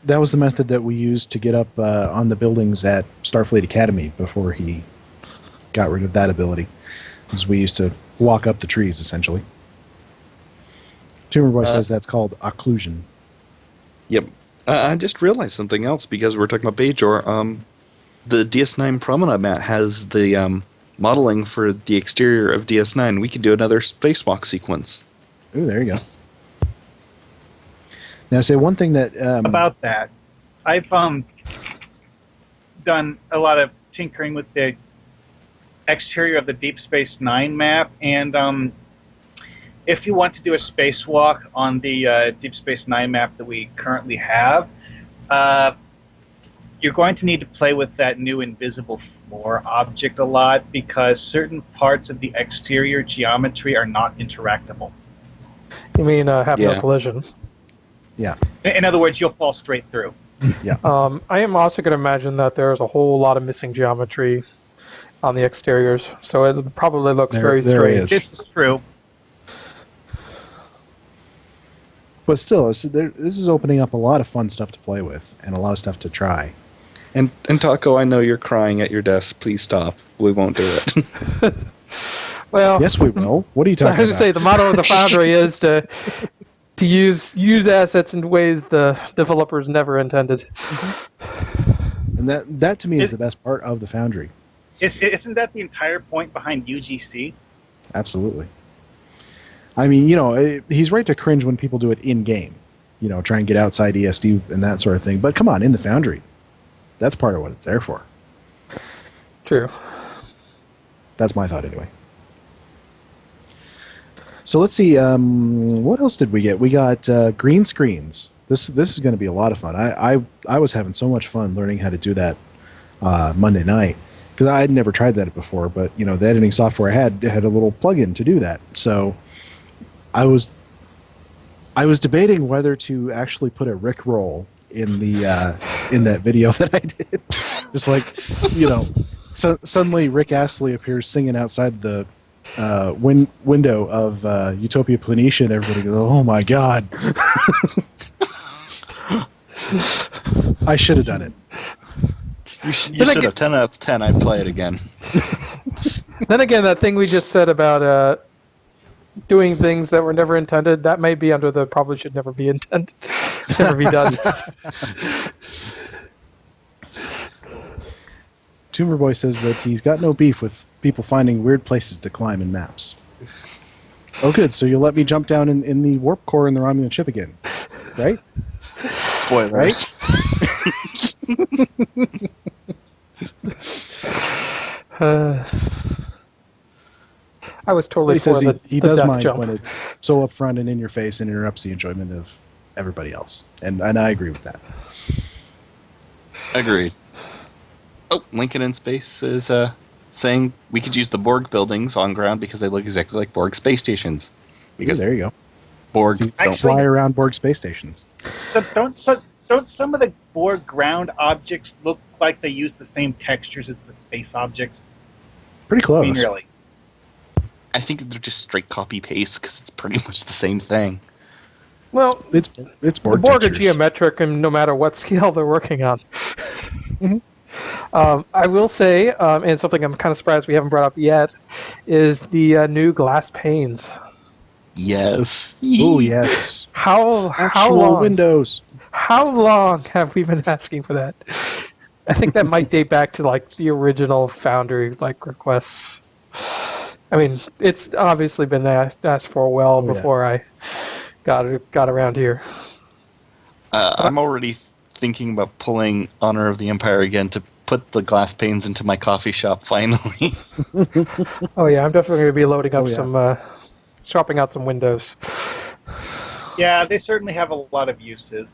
that was the method that we used to get up on the buildings at Starfleet Academy before he got rid of that ability. Is we used to walk up the trees, essentially. Tumor Boy says that's called occlusion. Yep. I just realized something else because we're talking about Bajor. The DS9 Promenade map has the modeling for the exterior of DS9. We could do another spacewalk sequence. Ooh, there you go. Now, say one thing that About that, I've done a lot of tinkering with the exterior of the Deep Space Nine map, and if you want to do a spacewalk on the Deep Space Nine map that we currently have, you're going to need to play with that new invisible floor object a lot, because certain parts of the exterior geometry are not interactable. You mean have no collision? Yeah. In other words, you'll fall straight through. Yeah. I am also going to imagine that there's a whole lot of missing geometry on the exteriors, so it probably looks very strange. This is true. But still, this is opening up a lot of fun stuff to play with and a lot of stuff to try. And Taco, I know you're crying at your desk. Please stop. We won't do it. Well, yes, we will. What are you talking about? I was going to say the motto of the Foundry is to use assets in ways the developers never intended. And that to me is the best part of the Foundry. Isn't that the entire point behind UGC? Absolutely. I mean, he's right to cringe when people do it in-game. Try and get outside ESD and that sort of thing. But come on, in the Foundry. That's part of what it's there for. True. That's my thought anyway. So let's see, what else did we get? We got green screens. This is going to be a lot of fun. I was having so much fun learning how to do that Monday night, because I had never tried that before, but the editing software I had a little plugin to do that. So I was debating whether to actually put a Rick roll in that video that I did. Just like, so suddenly Rick Astley appears singing outside the window of Utopia Planitia, and everybody goes, "Oh my God!" I should have done it. You should have. 10 out of 10. I'd play it again. Then again, that thing we just said about doing things that were never intended, that may be under the probably should never be intended, never be done. Tumor Boy says that he's got no beef with people finding weird places to climb in maps. Oh, good. So you'll let me jump down in the warp core in the Romulan ship again, right? Spoilers. Right? I was totally he says he does mind jump. when it's so upfront and in your face and interrupts the enjoyment of everybody else. And I agree with that. Agreed. Oh, Lincoln in Space is saying we could use the Borg buildings on ground because they look exactly like Borg space stations. Because there you go. Borg so don't fly around Borg space stations. So don't some of the Borg ground objects look like they use the same textures as the space objects? Pretty close. I mean, really. I think they're just straight copy paste because it's pretty much the same thing. Well, it's Borg. The Borg are textures. geometric, and no matter what scale they're working on. Mm-hmm. I will say, and something I'm kind of surprised we haven't brought up yet, is the new glass panes. Yes. Oh, yes. How long? Windows. How long have we been asking for that? I think that might date back to the original Foundry requests. I mean, it's obviously been asked for a while before I got around here. I'm already thinking about pulling Honor of the Empire again to put the glass panes into my coffee shop finally. Oh yeah, I'm definitely going to be loading up some, shopping out some windows. Yeah, they certainly have a lot of uses.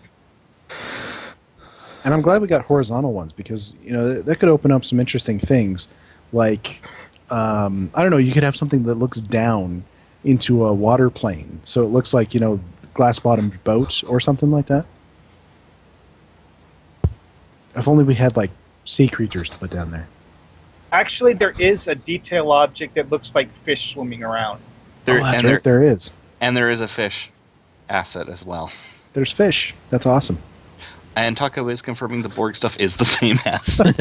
And I'm glad we got horizontal ones because that could open up some interesting things. Like, I don't know, you could have something that looks down into a water plane, so it looks like glass-bottomed boat or something like that. If only we had sea creatures to put down there. Actually, there is a detail object that looks like fish swimming around. There is. And there is a fish asset as well. There's fish. That's awesome. And Taco is confirming the Borg stuff is the same asset.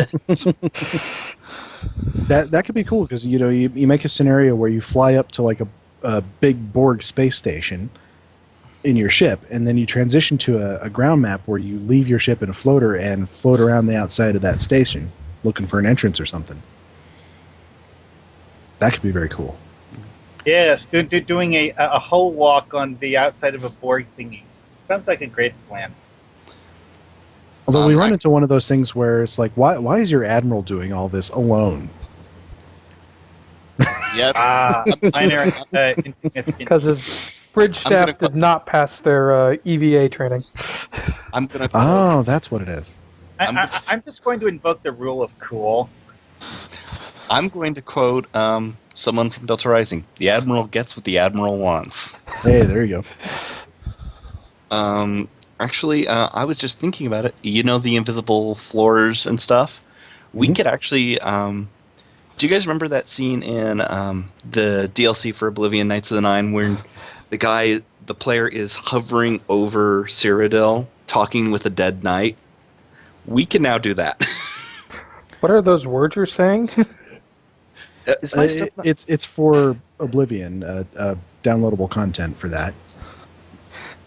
That could be cool because you make a scenario where you fly up to a big Borg space station in your ship, and then you transition to a ground map where you leave your ship in a floater and float around the outside of that station looking for an entrance or something. That could be very cool. Yes, doing a whole walk on the outside of a Borg thingy. Sounds like a great plan. Although we run into one of those things where it's like, why is your admiral doing all this alone? Yes. Minor insignificant. Because his bridge staff did not pass their EVA training. I'm gonna. Oh, that's what it is. I'm just going to invoke the rule of cool. I'm going to quote someone from Delta Rising. The Admiral gets what the Admiral wants. Hey, there you go. Actually, I was just thinking about it. You know, the invisible floors and stuff? We could actually... do you guys remember that scene in the DLC for Oblivion Knights of the Nine where the player is hovering over Cyrodiil, talking with a dead knight? We can now do that. What are those words you're saying? It's for Oblivion, downloadable content for that.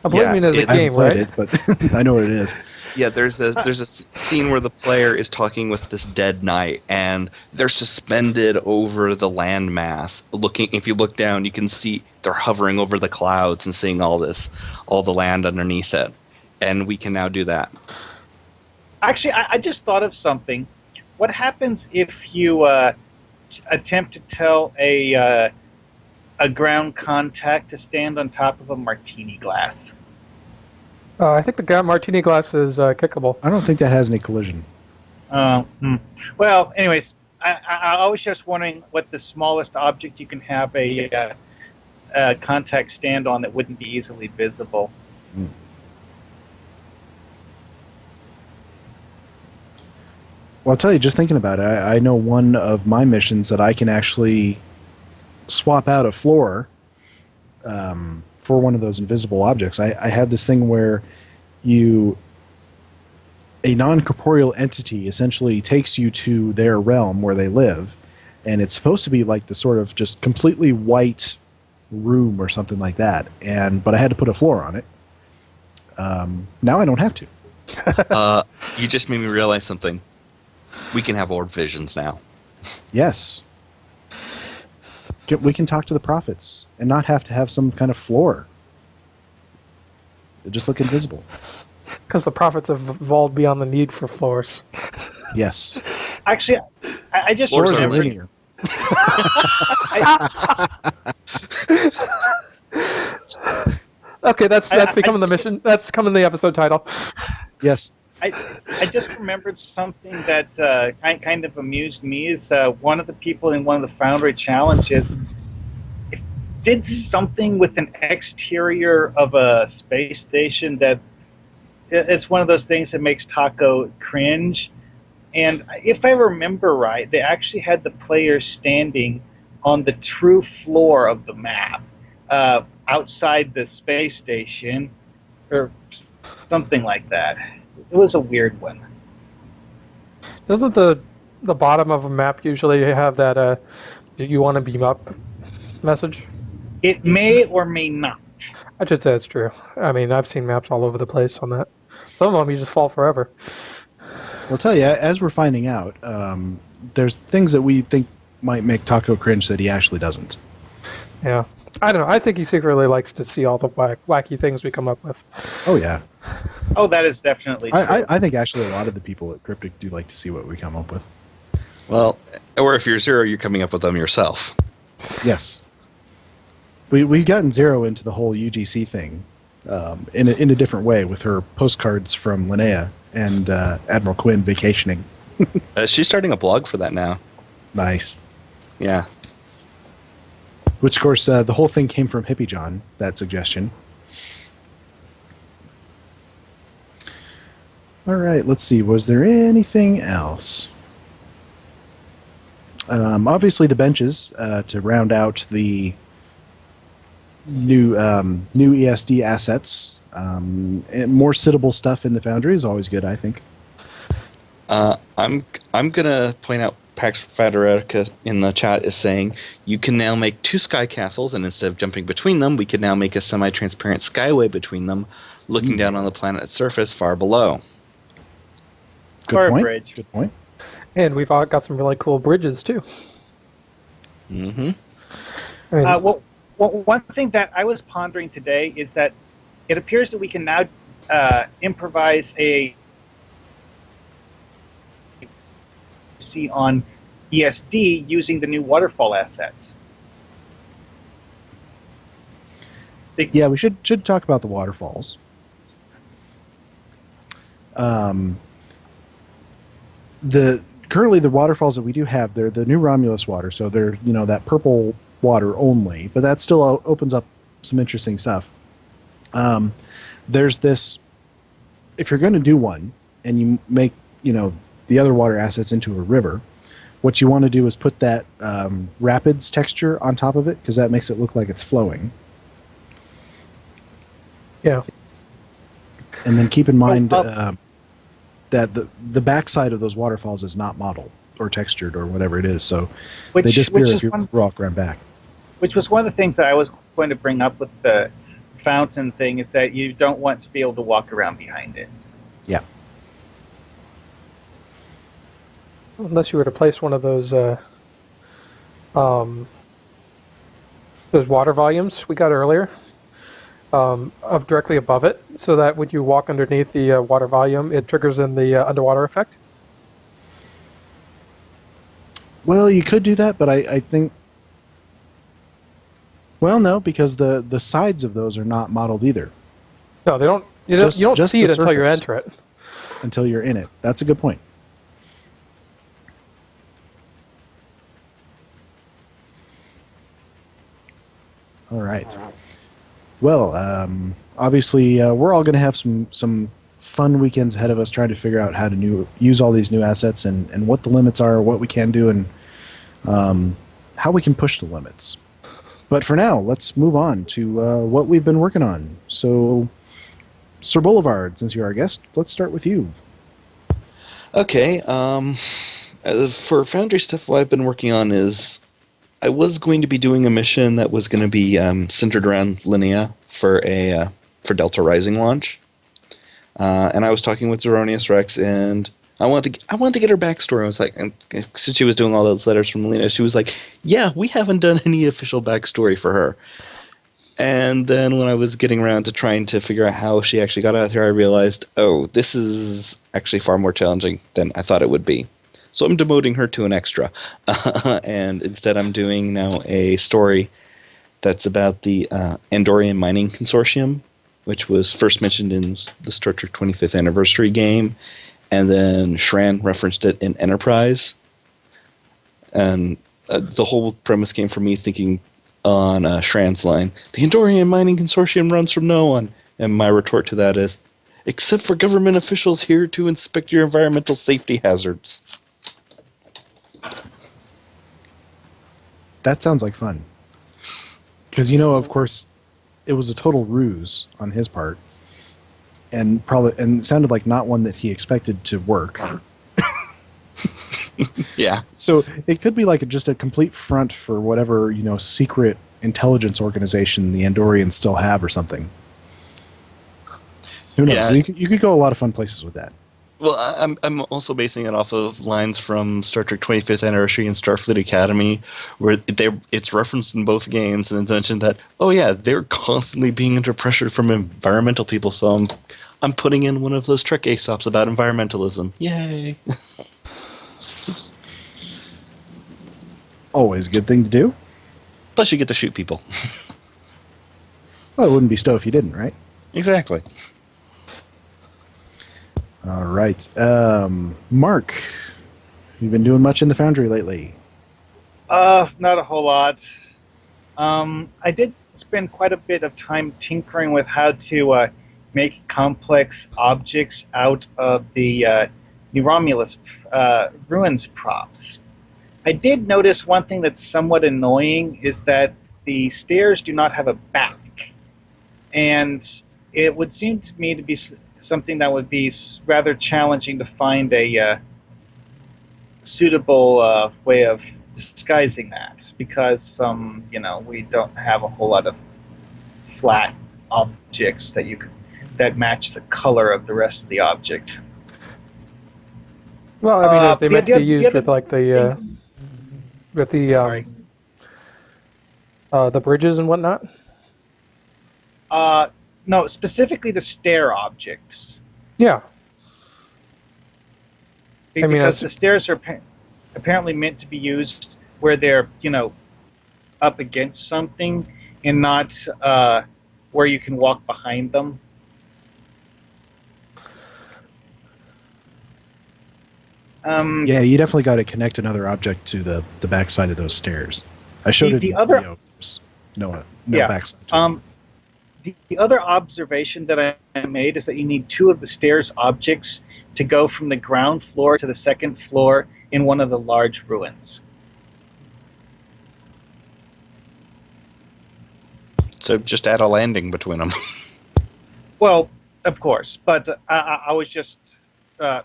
Oblivion is a game, right? It, but I know what it is. Yeah, there's a scene where the player is talking with this dead knight, and they're suspended over the landmass. If you look down, you can see they're hovering over the clouds and seeing all the land underneath it. And we can now do that. Actually, I just thought of something. What happens if you attempt to tell a ground contact to stand on top of a martini glass? I think the martini glass is kickable. I don't think that has any collision. Well, anyways, I was just wondering what the smallest object you can have a contact stand on that wouldn't be easily visible. Well, I'll tell you, just thinking about it, I know one of my missions that I can actually swap out a floor for one of those invisible objects. I have this thing where a non-corporeal entity essentially takes you to their realm where they live, and it's supposed to be like the sort of just completely white room or something like that. But I had to put a floor on it. Now I don't have to. You just made me realize something. We can have orb visions now. Yes. We can talk to the prophets and not have to have some kind of floor. They just look invisible. Because the prophets have evolved beyond the need for floors. Yes. Actually, I just Floors are remembered. linear. Okay, that's becoming the mission. That's coming the episode title. Yes. I just remembered something that kind of amused me. Is one of the people in one of the Foundry challenges did something with an exterior of a space station that it's one of those things that makes Taco cringe. And if I remember right, they actually had the players standing on the true floor of the map, outside the space station, or something like that. It was a weird one. Doesn't the bottom of a map usually have that "Do you want to beam up?" message? It may or may not. I should say it's true. I mean, I've seen maps all over the place on that. Some of them you just fall forever. I'll tell you, as we're finding out, there's things that we think might make Taco cringe that he actually doesn't. Yeah. I don't know. I think he secretly likes to see all the wacky things we come up with. Oh, yeah. Oh, that is definitely true. I think actually a lot of the people at Cryptic do like to see what we come up with. Well, or if you're Zero, you're coming up with them yourself. Yes. We've gotten Zero into the whole UGC thing in a different way with her postcards from Linnea and Admiral Quinn vacationing. She's starting a blog for that now. Nice. Yeah. Which, of course, the whole thing came from Hippie John, that suggestion. All right, let's see. Was there anything else? Obviously, the benches to round out the new ESD assets. And more sittable stuff in the Foundry is always good, I think. I'm gonna point out Pax Federica in the chat is saying you can now make 2 sky castles, and instead of jumping between them, we can now make a semi-transparent skyway between them, looking down on the planet's surface far below. Good point. Bridge. Good point. And we've all got some really cool bridges, too. Mm-hmm. I mean, Well, one thing that I was pondering today is that it appears that we can now improvise a on ESD using the new waterfall assets. Yeah, we should talk about the waterfalls. Currently the waterfalls that we do have, they're the new Romulus water, so they're that purple water only, but that still opens up some interesting stuff. There's this, if you're going to do one and you make the other water assets into a river, what you want to do is put that rapids texture on top of it, because that makes it look like it's flowing. Yeah. And then keep in mind that the backside of those waterfalls is not modeled or textured or whatever it is, so they disappear if you walk around back. Which was one of the things that I was going to bring up with the fountain thing, is that you don't want to be able to walk around behind it. Yeah. Unless you were to place one of those water volumes we got earlier up directly above it, so that when you walk underneath the water volume, it triggers in the underwater effect. Well, you could do that, but I think... Well, no, because the sides of those are not modeled either. No, they don't. You don't see it until you enter it. Until you're in it. That's a good point. All right. Well, obviously, we're all going to have some fun weekends ahead of us trying to figure out how to use all these new assets and what the limits are, what we can do, and how we can push the limits. But for now, let's move on to what we've been working on. So, Sirboulevard, since you're our guest, let's start with you. Okay. For Foundry stuff, what I've been working on is I was going to be doing a mission that was going to be centered around Linnea for Delta Rising launch, and I was talking with ZeroniousRex, and I wanted to get her backstory. I was like, and since she was doing all those letters from Linnea, she was like, "Yeah, we haven't done any official backstory for her." And then when I was getting around to trying to figure out how she actually got out there, I realized, oh, this is actually far more challenging than I thought it would be. So I'm demoting her to an extra. And instead I'm doing now a story that's about the Andorian Mining Consortium, which was first mentioned in the Star Trek 25th Anniversary game, and then Shran referenced it in Enterprise. And the whole premise came from me thinking on Shran's line, the Andorian Mining Consortium runs from no one. And my retort to that is, except for government officials here to inspect your environmental safety hazards. That sounds like fun. Because, of course, it was a total ruse on his part. And it sounded like not one that he expected to work. Yeah. So it could be like just a complete front for whatever, secret intelligence organization the Andorians still have or something. Who knows? Yeah. So you could go a lot of fun places with that. Well, I'm also basing it off of lines from Star Trek 25th Anniversary and Starfleet Academy, where it's referenced in both games, and it's mentioned that, oh yeah, they're constantly being under pressure from environmental people, so I'm putting in one of those Trek Aesops about environmentalism. Yay! Always a good thing to do. Plus you get to shoot people. Well, it wouldn't be Stowe if you didn't, right? Exactly. All right. Mark, you've been doing much in the Foundry lately? Not a whole lot. I did spend quite a bit of time tinkering with how to make complex objects out of the Romulus ruins props. I did notice one thing that's somewhat annoying is that the stairs do not have a back. And it would seem to me to be something that would be rather challenging to find a suitable way of disguising that, because we don't have a whole lot of flat objects that match the color of the rest of the object. Well, I mean, they might be used with like the bridges and whatnot. No, specifically the stair objects. Yeah. Because the stairs are apparently meant to be used where they're, up against something, and not where you can walk behind them. Yeah, you definitely got to connect another object to the backside of those stairs. I showed it in the video. There's no backside to it. The other observation that I made is that you need 2 of the stairs objects to go from the ground floor to the second floor in one of the large ruins. So just add a landing between them. Well, of course, but I was just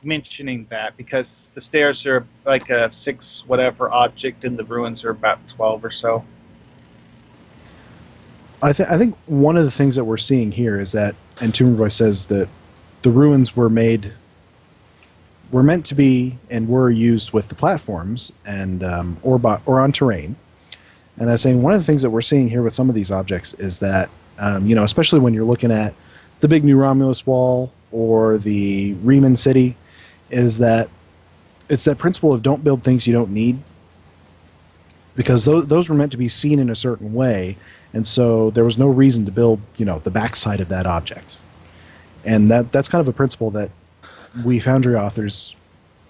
mentioning that because the stairs are like a 6 whatever object and the ruins are about 12 or so. I think one of the things that we're seeing here is that, and Tumorboy says that the ruins were meant to be and were used with the platforms and or on terrain. And I was saying one of the things that we're seeing here with some of these objects is that, especially when you're looking at the big new Romulus wall or the Riemann city, is that it's that principle of don't build things you don't need, because those were meant to be seen in a certain way, and so there was no reason to build, the backside of that object. And that's kind of a principle that we Foundry authors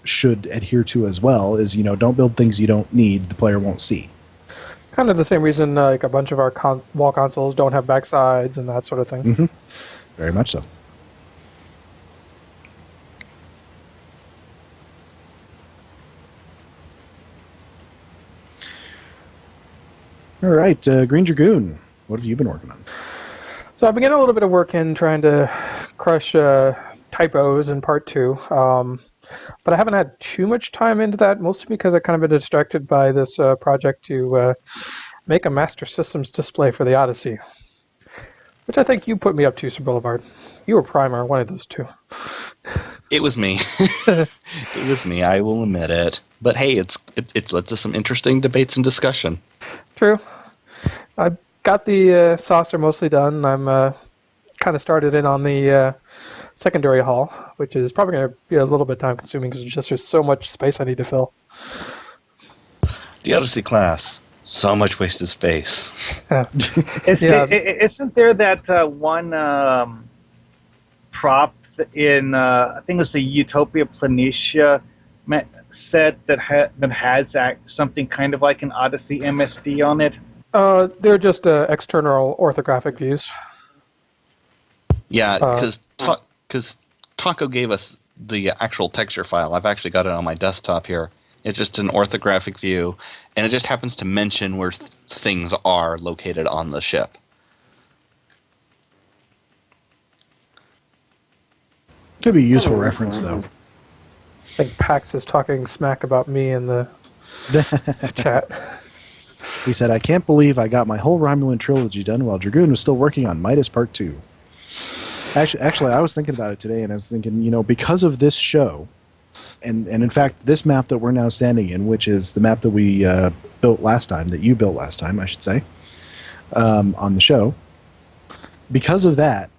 should adhere to as well, is, don't build things you don't need, the player won't see. Kind of the same reason like a bunch of our wall consoles don't have backsides and that sort of thing. Mm-hmm. Very much so. All right, Greendragoon, what have you been working on? So I've been getting a little bit of work in trying to crush typos in part 2, but I haven't had too much time into that, mostly because I've kind of been distracted by this project to make a Master Systems display for the Odyssey, which I think you put me up to, Sirboulevard. You or Primer, one of those two. It was me. It was me, I will admit it. But hey, it's led to some interesting debates and discussion. True. I've got the saucer mostly done. I'm kind of started in on the secondary hall, which is probably going to be a little bit time consuming because there's so much space I need to fill. The Odyssey class. So much wasted space. Isn't there that one prop in, I think it was the Utopia Planitia set that has something kind of like an Odyssey MSD on it? They're just external orthographic views. Yeah, because Taco gave us the actual texture file. I've actually got it on my desktop here. It's just an orthographic view, and it just happens to mention where things are located on the ship. Could be a useful reference, though. I think Pax is talking smack about me in the chat. He said, I can't believe I got my whole Romulan trilogy done while Dragoon was still working on Midas Part 2. Actually, I was thinking about it today, and I was thinking, because of this show, and in fact, this map that we're now standing in, which is the map that we built last time, that you built last time, I should say, on the show, because of that,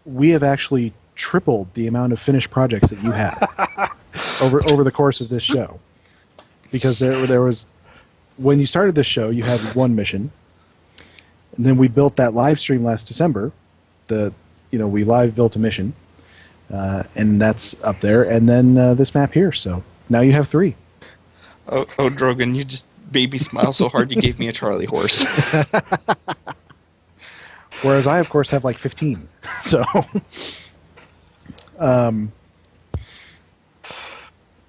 we have actually tripled the amount of finished projects that you had over the course of this show. Because there was, when you started this show, you had one mission, and then we built that live stream last December. We live built a mission, and that's up there, and then this map here. So now you have 3. Oh, Drogon, you just baby smile so hard you gave me a Charlie horse. Whereas I, of course, have like 15. So,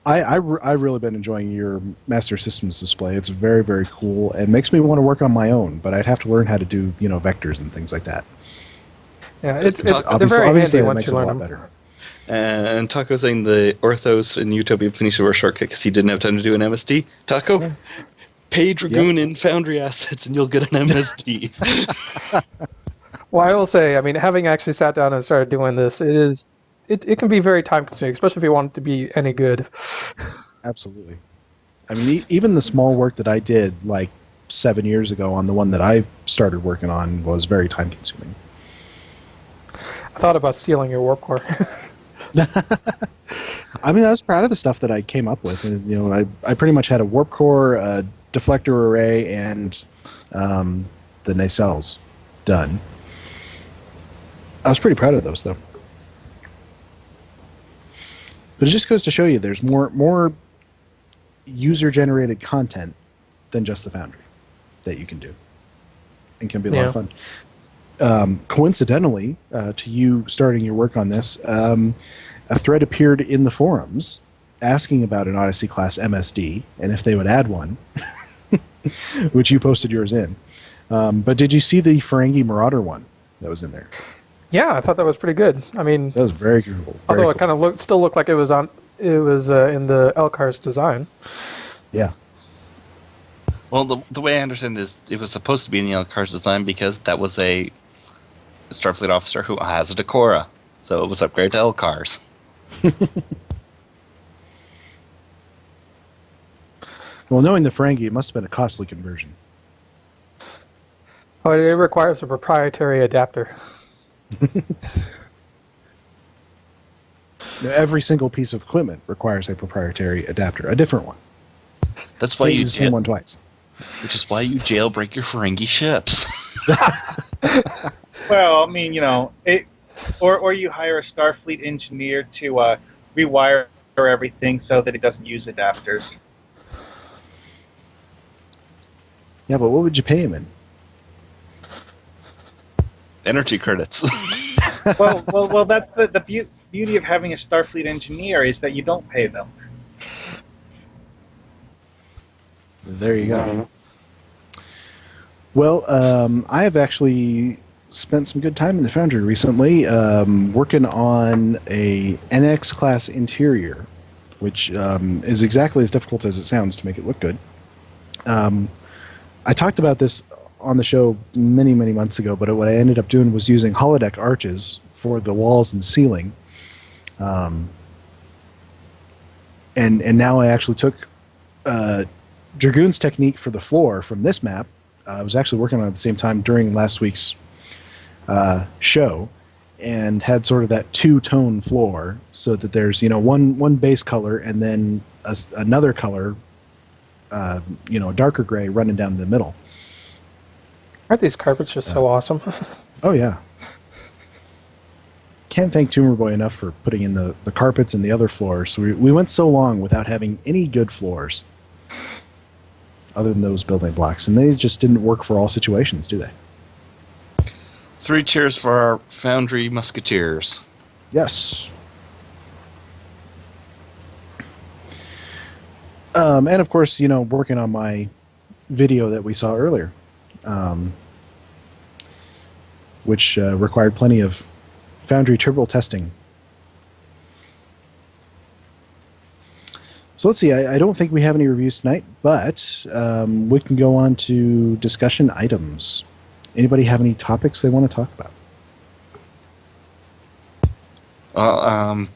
I've really been enjoying your Master Systems display. It's very, very cool, and makes me want to work on my own. But I'd have to learn how to do, vectors and things like that. Yeah, it's obviously handy that once makes you it a learn lot them. better. And Taco saying the Orthos in Utopia Planitia were a shortcut because he didn't have time to do an MSD. Taco, pay Dragoon in Foundry assets and you'll get an MSD. Well, I will say, having actually sat down and started doing this, it can be very time consuming, especially if you want it to be any good. Absolutely. Even the small work that I did like 7 years ago on the one that I started working on was very time consuming. I thought about stealing your warp core. I was proud of the stuff that I came up with. I pretty much had a warp core, a deflector array, and the nacelles done. I was pretty proud of those, though. But it just goes to show you there's more user-generated content than just the Foundry that you can do. And can be a lot of fun. Coincidentally, to you starting your work on this, a thread appeared in the forums asking about an Odyssey-class MSD, and if they would add one, which you posted yours in. But did you see the Ferengi Marauder one that was in there? Yeah, I thought that was pretty good. I mean, that was very cool. Although it kind of still looked like it was in the Elkar's design. Yeah. Well, the way I understand it is it was supposed to be in the Elkar's design because that was a Starfleet officer who has a Decora. So it was upgraded to Elkar's. Well, knowing the Ferengi, it must have been a costly conversion. Oh, it requires a proprietary adapter. Every single piece of equipment requires a proprietary adapter, a different one. That's why you use the same one twice. Which is why you jailbreak your Ferengi ships. Well, I mean, or you hire a Starfleet engineer to rewire everything so that it doesn't use adapters. Yeah, but what would you pay him in? Energy credits. well, that's the beauty of having a Starfleet engineer is that you don't pay them. There you go. Well, I have actually spent some good time in the Foundry recently, working on a NX class interior, which is exactly as difficult as it sounds to make it look good. I talked about this on the show many, many months ago, but what I ended up doing was using holodeck arches for the walls and ceiling. And now I actually took Dragoon's technique for the floor from this map. I was actually working on it at the same time during last week's show, and had sort of that two-tone floor, so that there's one base color and then another color, a darker gray running down the middle. Aren't these carpets just so awesome? Oh yeah. Can't thank Tumor Boy enough for putting in the carpets and the other floors. So we went so long without having any good floors, other than those building blocks, and these just didn't work for all situations, do they? 3 cheers for our Foundry Musketeers. Yes. And of course, working on my video that we saw earlier, which required plenty of Foundry turbo testing. So let's see, I don't think we have any reviews tonight, but we can go on to discussion items. Anybody have any topics they want to talk about? Well,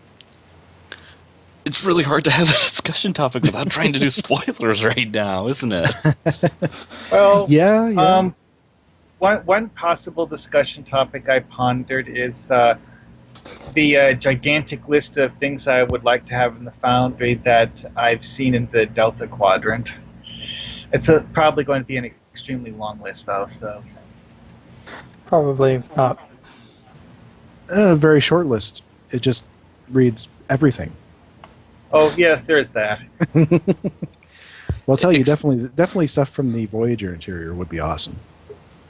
it's really hard to have a discussion topic without trying to do spoilers right now, isn't it? Well, yeah. One possible discussion topic I pondered is the gigantic list of things I would like to have in the Foundry that I've seen in the Delta Quadrant. It's probably going to be an extremely long list, though. So Probably not. A very short list. It just reads everything. Oh yes, there is that. Well, I'll tell you, definitely stuff from the Voyager interior would be awesome.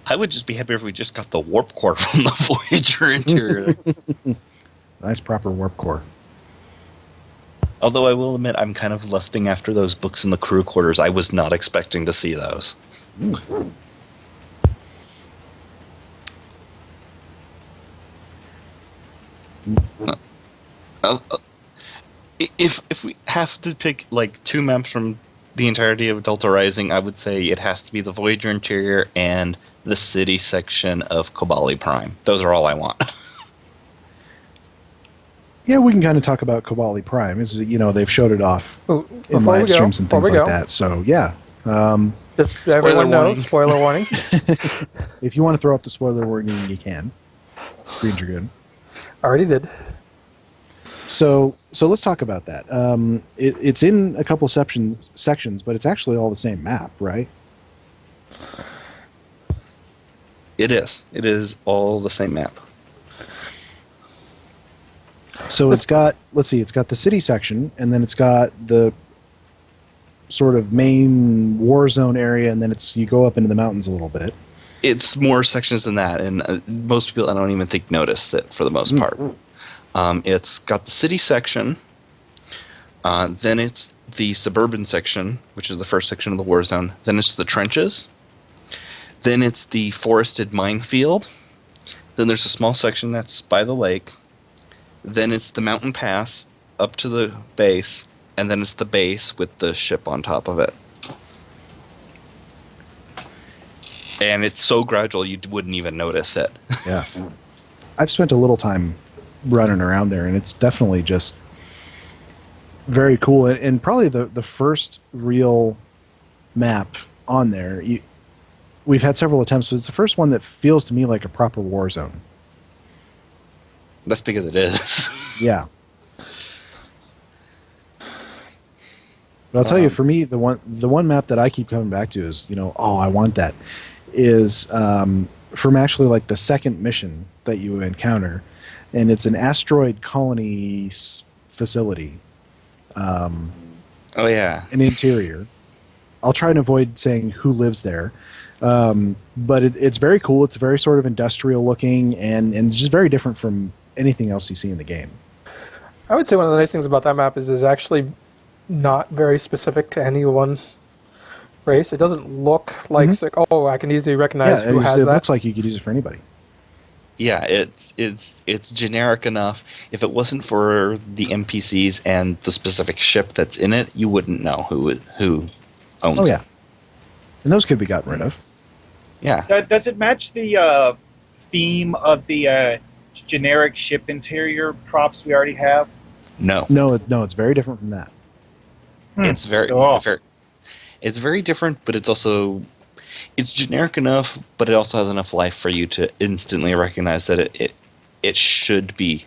I would just be happy if we just got the warp core from the Voyager interior. Nice proper warp core. Although I will admit, I'm kind of lusting after those books in the crew quarters. I was not expecting to see those. If we have to pick like 2 maps from the entirety of Delta Rising, I would say it has to be the Voyager interior and the city section of Kobali Prime. Those are all I want. Yeah, we can kind of talk about Kobali Prime. They've showed it off in live streams and things like that. So yeah, just everyone knows. Spoiler warning. If you want to throw up the spoiler warning, you can. Green Dragoon. Already did. So let's talk about that. It's in a couple sections, but it's actually all the same map, right? It is. It is all the same map. So it's got, let's see, it's got the city section, and then it's got the sort of main war zone area, and then you go up into the mountains a little bit. It's more sections than that, and most people I don't even think notice it for the most part. It's got the city section, then it's the suburban section, which is the first section of the war zone. Then it's the trenches. Then it's the forested minefield. Then there's a small section that's by the lake. Then it's the mountain pass up to the base, and then it's the base with the ship on top of it. And it's so gradual you wouldn't even notice it. Yeah. I've spent a little time running around there, and it's definitely just very cool. And probably the first real map on there. We've had several attempts, but it's the first one that feels to me like a proper war zone. That's because it is. Yeah. But I'll tell you, for me, the one map that I keep coming back to is, I want that, is from actually like the second mission that you encounter, and it's an asteroid colony facility. Oh yeah. An interior. I'll try and avoid saying who lives there, but it's very cool. It's very sort of industrial looking, and just very different from anything else you see in the game. I would say one of the nice things about that map is it's actually not very specific to any one race. It doesn't look like, it's like, oh, I can easily recognize who has that. It looks like you could use it for anybody. Yeah, it's generic enough. If it wasn't for the NPCs and the specific ship that's in it, you wouldn't know who owns it. Oh yeah, and those could be gotten rid of. Yeah. Does it match the theme of the generic ship interior props we already have? No. No, it's very different from that. It's very it's very different, but it's generic enough, but it also has enough life for you to instantly recognize that it should be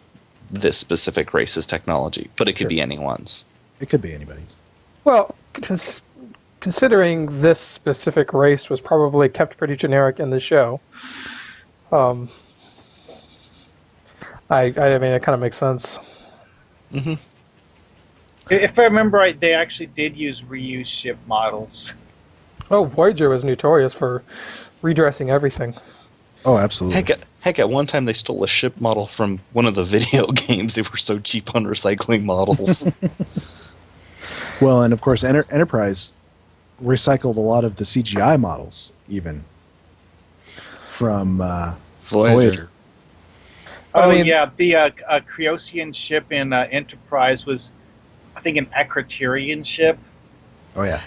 this specific race's technology, but it could be anyone's. It could be anybody's. Well, considering this specific race was probably kept pretty generic in the show, I mean, it kind of makes sense. Mm-hmm. If I remember right, they actually did use reused ship models. Oh, Voyager was notorious for redressing everything. Oh, absolutely. Heck, at one time they stole a ship model from one of the video games. They were so cheap on recycling models. Well, and of course, Enterprise recycled a lot of the CGI models, even from Voyager. Oh, yeah, the Creosian ship in Enterprise was, I think, an Acriterian ship. Oh, yeah.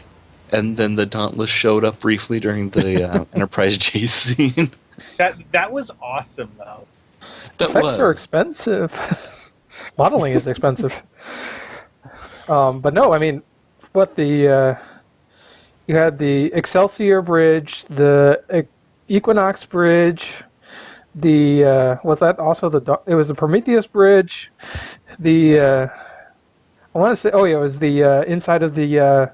And then the Dauntless showed up briefly during the Enterprise chase scene. That was awesome, though. Effects are expensive. Modeling is expensive. But no, I mean, what you had the Excelsior Bridge, the Equinox Bridge, was that also it was the Prometheus Bridge, I want to say, it was the inside of the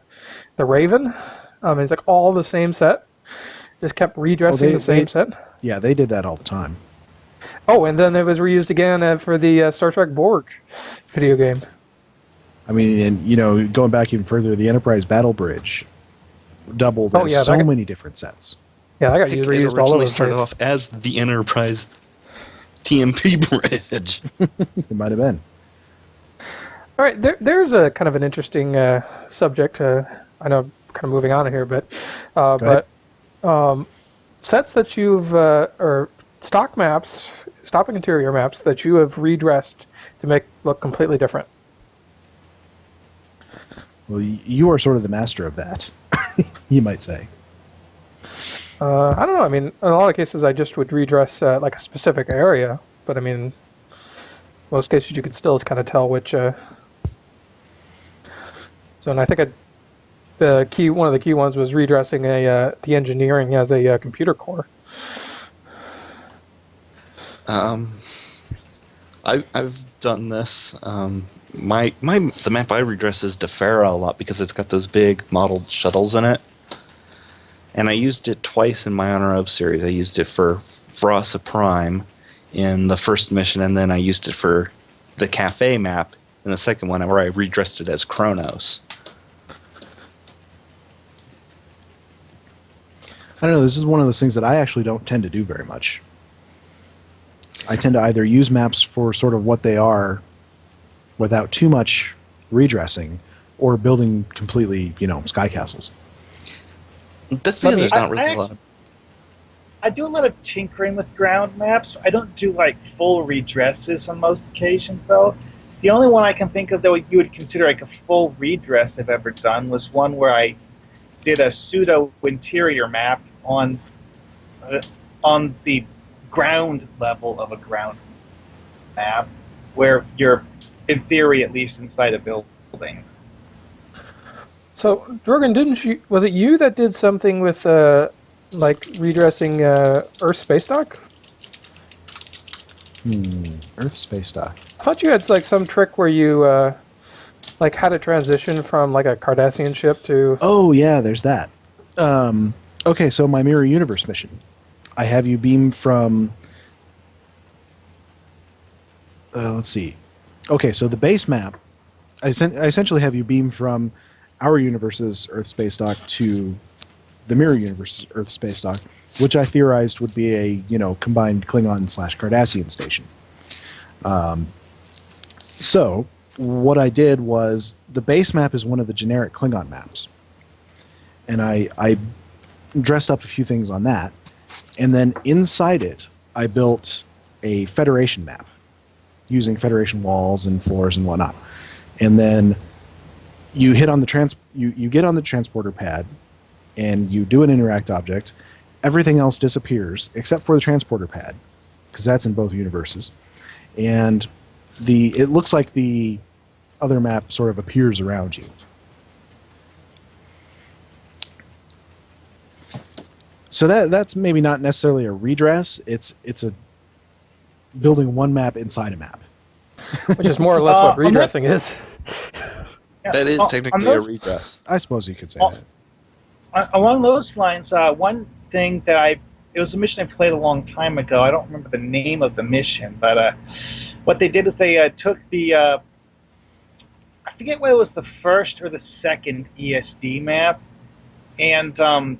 Raven. It's like all the same set. Just kept redressing the same set. Yeah, they did that all the time. Oh, and then it was reused again for the Star Trek Borg video game. I mean, and going back even further, the Enterprise Battle Bridge doubled as so many different sets. Yeah, that got reused all over the place. It started off as the Enterprise TMP Bridge. It might have been. All right, there's a kind of an interesting subject. I know I'm kind of moving on here, but sets that you've or stock interior maps that you have redressed to make look completely different. Well, you are sort of the master of that, you might say. I don't know. I mean, in a lot of cases, I just would redress like a specific area, but I mean, most cases you could still kind of tell which. So, and I think one of the key ones was redressing the engineering as a computer core. I've done this. The map I redress is Defera a lot because it's got those big modeled shuttles in it. And I used it twice in my Honor of series. I used it for Vrasa Prime in the first mission, and then I used it for the cafe map in the second one, where I redressed it as Kronos. I don't know, this is one of those things that I actually don't tend to do very much. I tend to either use maps for sort of what they are without too much redressing, or building completely, sky castles. That's because there's not really a lot. I do a lot of tinkering with ground maps. I don't do like full redresses on most occasions, though. The only one I can think of that you would consider like a full redress I've ever done was one where I did a pseudo interior map on the ground level of a ground map, where you're, in theory, at least inside a building. So, Drogon, was it you that did something with like redressing Earth space dock? Earth space dock. I thought you had like some trick where you like had a transition from like a Cardassian ship to. Oh yeah, there's that. Okay, so my Mirror Universe mission, I have you beam from. Let's see. Okay, so the base map, I essentially have you beam from our universe's Earth space dock to the Mirror Universe's Earth space dock, which I theorized would be a combined Klingon/Cardassian station. So what I did was, the base map is one of the generic Klingon maps, and I dressed up a few things on that, and then inside it I built a Federation map using Federation walls and floors and whatnot, and then you hit on the you get on the transporter pad, and you do an interact object. Everything else disappears except for the transporter pad, because that's in both universes, and it looks like the other map sort of appears around you. So that's maybe not necessarily a redress. It's a building one map inside a map, which is more or less what redressing is. That is technically a redress. I suppose you could say that. Along those lines, one thing that it was a mission I played a long time ago. I don't remember the name of the mission, but what they did is they took the, I forget whether it was the first or the second ESD map, and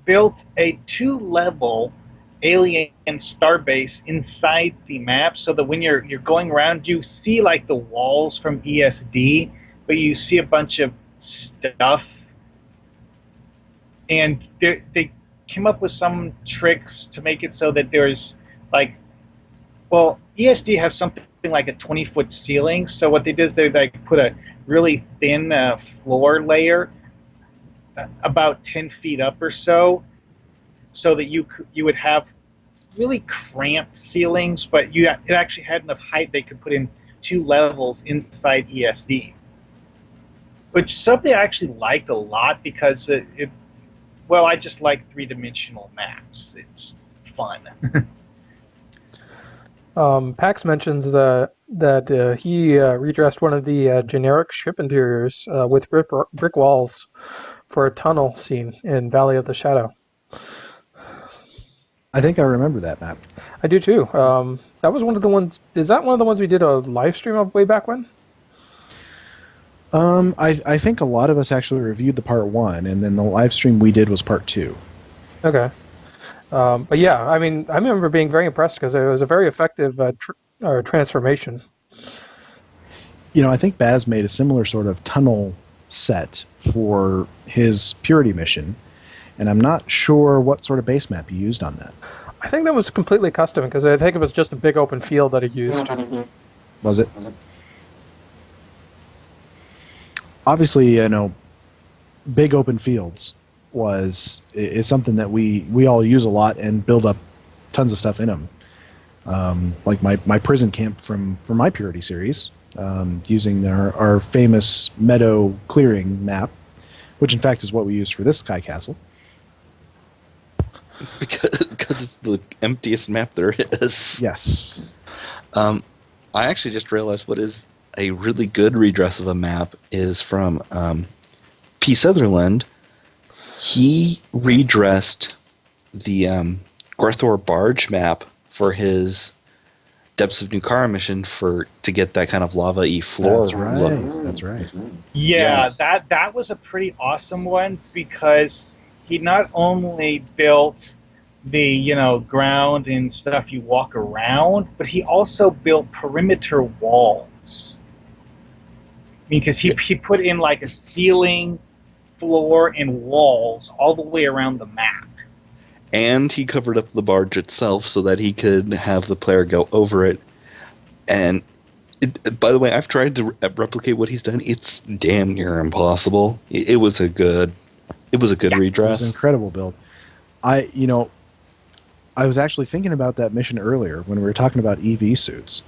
built a 2-level alien starbase inside the map, so that when you're going around, you see like the walls from ESD, but you see a bunch of stuff. And they came up with some tricks to make it so that there's like, well, ESD has something like a 20-foot ceiling, so what they did is they like put a really thin floor layer about 10 feet up or so that you would have really cramped ceilings, but it actually had enough height they could put in 2 levels inside ESD, which is something I actually liked a lot, because I just like 3-dimensional maps. It's fun. Pax mentions that he redressed one of the generic ship interiors with brick walls for a tunnel scene in Valley of the Shadow. I think I remember that map. I do too. That was one of the ones. Is that one of the ones we did a live stream of way back when? I think a lot of us actually reviewed the part 1, and then the live stream we did was part 2. Okay. But yeah, I mean, I remember being very impressed because it was a very effective transformation. I think Baz made a similar sort of tunnel set for his Purity mission, and I'm not sure what sort of base map he used on that. I think that was completely custom, because I think it was just a big open field that he used. Was it? Obviously, big open fields is something that we all use a lot and build up tons of stuff in them. Like my prison camp from my Purity series, using our famous meadow clearing map, which in fact is what we used for this Sky Castle. Because it's the emptiest map there is. Yes. I actually just realized what is a really good redress of a map is from P. Sutherland. He redressed the Gorthor barge map for his Depths of Nukara mission to get that kind of lava-y floor. That's right. look. That's right. Yeah, that was a pretty awesome one because he not only built the ground and stuff you walk around, but he also built perimeter walls. Because he put in like a ceiling, floor, and walls all the way around the map. And he covered up the barge itself so that he could have the player go over it. And by the way, I've tried to replicate what he's done. It's damn near impossible. It was a good redress. It was an incredible build. I was actually thinking about that mission earlier when we were talking about EV suits,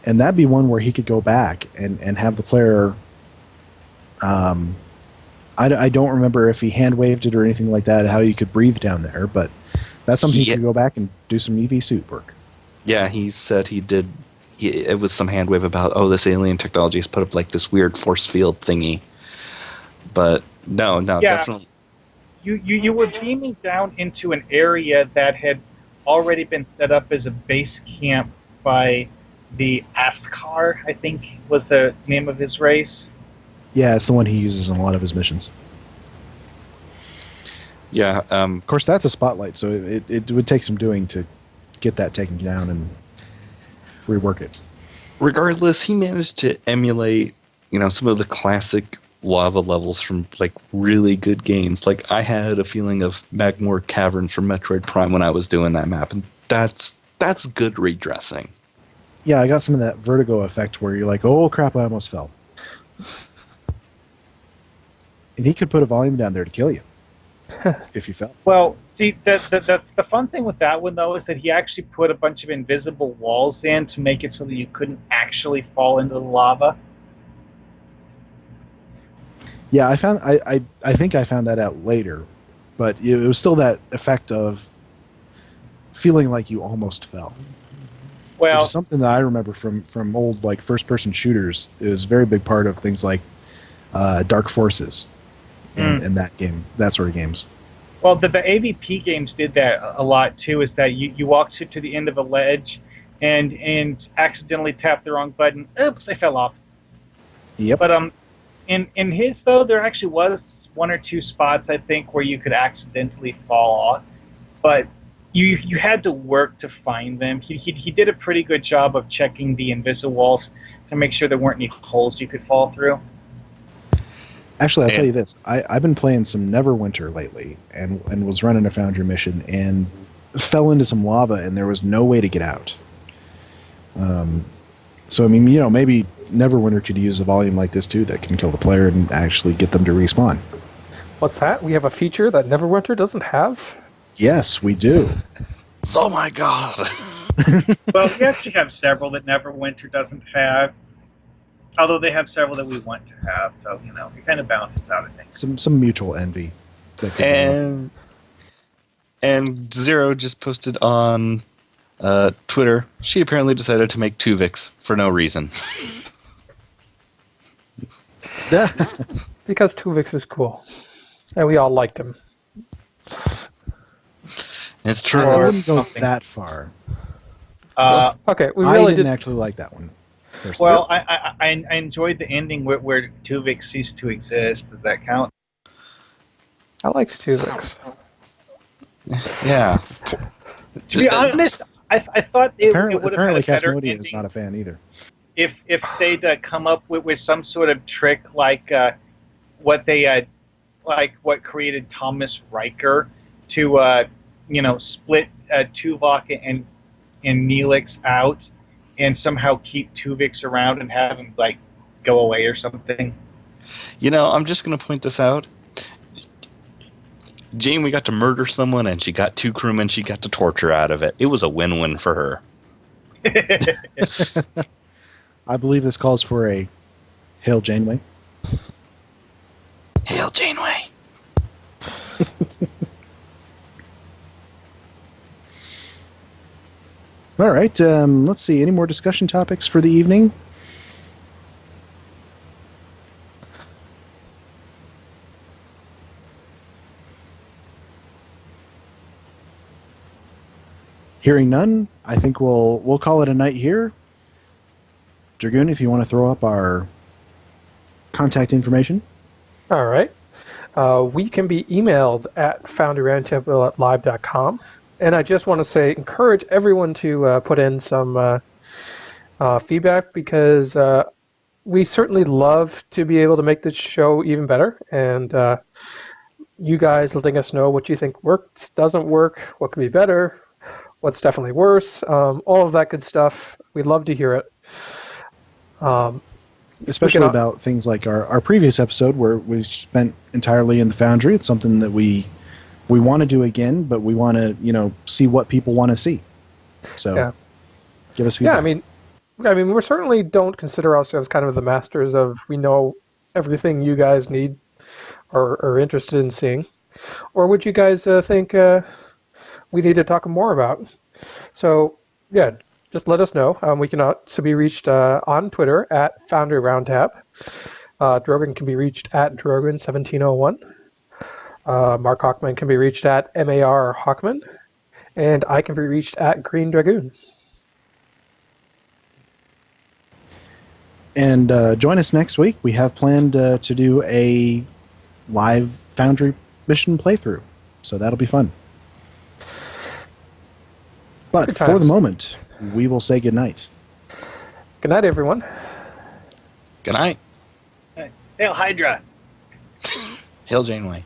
and that'd be one where he could go back and have the player. I don't remember if he hand waved it or anything like that, how you could breathe down there, but that's something he could go back and do some EV suit work. Yeah, he said he did. It was some hand wave about, this alien technology has put up like this weird force field thingy. But no, definitely. You were beaming down into an area that had already been set up as a base camp by the Askar, I think was the name of his race. Yeah, it's the one he uses in a lot of his missions. Yeah. Of course, that's a spotlight, so it would take some doing to get that taken down and rework it. Regardless, he managed to emulate, some of the classic lava levels from like really good games. Like I had a feeling of Magmore Cavern from Metroid Prime when I was doing that map, and that's good redressing. Yeah, I got some of that vertigo effect where you're like, oh crap, I almost fell. And he could put a volume down there to kill you if you fell. Well, see, the fun thing with that one, though, is that he actually put a bunch of invisible walls in to make it so that you couldn't actually fall into the lava. Yeah, I think I found that out later, but it was still that effect of feeling like you almost fell. Well, which is something that I remember from old like first-person shooters. It was a very big part of things like Dark Forces and that game, that sort of games. Well, the AVP games did that a lot too. Is that you walked to the end of a ledge and accidentally tapped the wrong button. Oops, I fell off. Yep. But in his though, there actually was one or two spots I think where you could accidentally fall off, but you had to work to find them. He did a pretty good job of checking the invisible walls to make sure there weren't any holes you could fall through. Actually, I'll tell you this. I've been playing some Neverwinter lately and was running a Foundry mission and fell into some lava and there was no way to get out. So, I mean, maybe Neverwinter could use a volume like this too that can kill the player and actually get them to respawn. What's that? We have a feature that Neverwinter doesn't have? Yes, we do. Oh my god. Well, we actually have several that Neverwinter doesn't have. Although they have several that we want to have, so it kind of balances out, I think. Some mutual envy. And Zero just posted on Twitter. She apparently decided to make Tuvix for no reason. Because Tuvix is cool, and we all liked him. It's true. I wouldn't go that far. Okay, we I really didn't actually like that one. Personally. Well, I enjoyed the ending where Tuvix ceased to exist. Does that count? I liked Tuvix. Yeah. To be honest, I thought it would have had apparently a better Casmodia ending is not a fan either. if they'd come up with some sort of trick like what they what created Thomas Riker to split Tuvok and Neelix out and somehow keep Tuvix around and have him go away or something. I'm just going to point this out. Janeway got to murder someone and she got 2 crewmen she got to torture out of it. It was a win-win for her. I believe this calls for a Hail Janeway. Hail Janeway. All right, let's see. Any more discussion topics for the evening? Hearing none, I think we'll call it a night here. Dragoon, if you want to throw up our contact information. All right. We can be emailed at foundryroundtable@live.com. And I just want to say, encourage everyone to put in some feedback, because we certainly love to be able to make this show even better. And you guys letting us know what you think works, doesn't work, what could be better, what's definitely worse, all of that good stuff. We'd love to hear it. Especially about things like our previous episode where we spent entirely in the Foundry. It's something that we want to do again, but we want to, see what people want to see. So give us feedback. Yeah, I mean, we certainly don't consider ourselves kind of the masters of, we know everything you guys need or are interested in seeing. Or would you guys think we need to talk more about? So, yeah, just let us know. We can also be reached on Twitter at Foundry Roundtable. Drogan can be reached at Drogan1701. Markhawkman can be reached at MAR Hawkman. And I can be reached at Greendragoon. And join us next week. We have planned to do a live Foundry mission playthrough. So that'll be fun. But for the moment, we will say goodnight. Good night, everyone. Good night. Hail Hydra! Hail Janeway.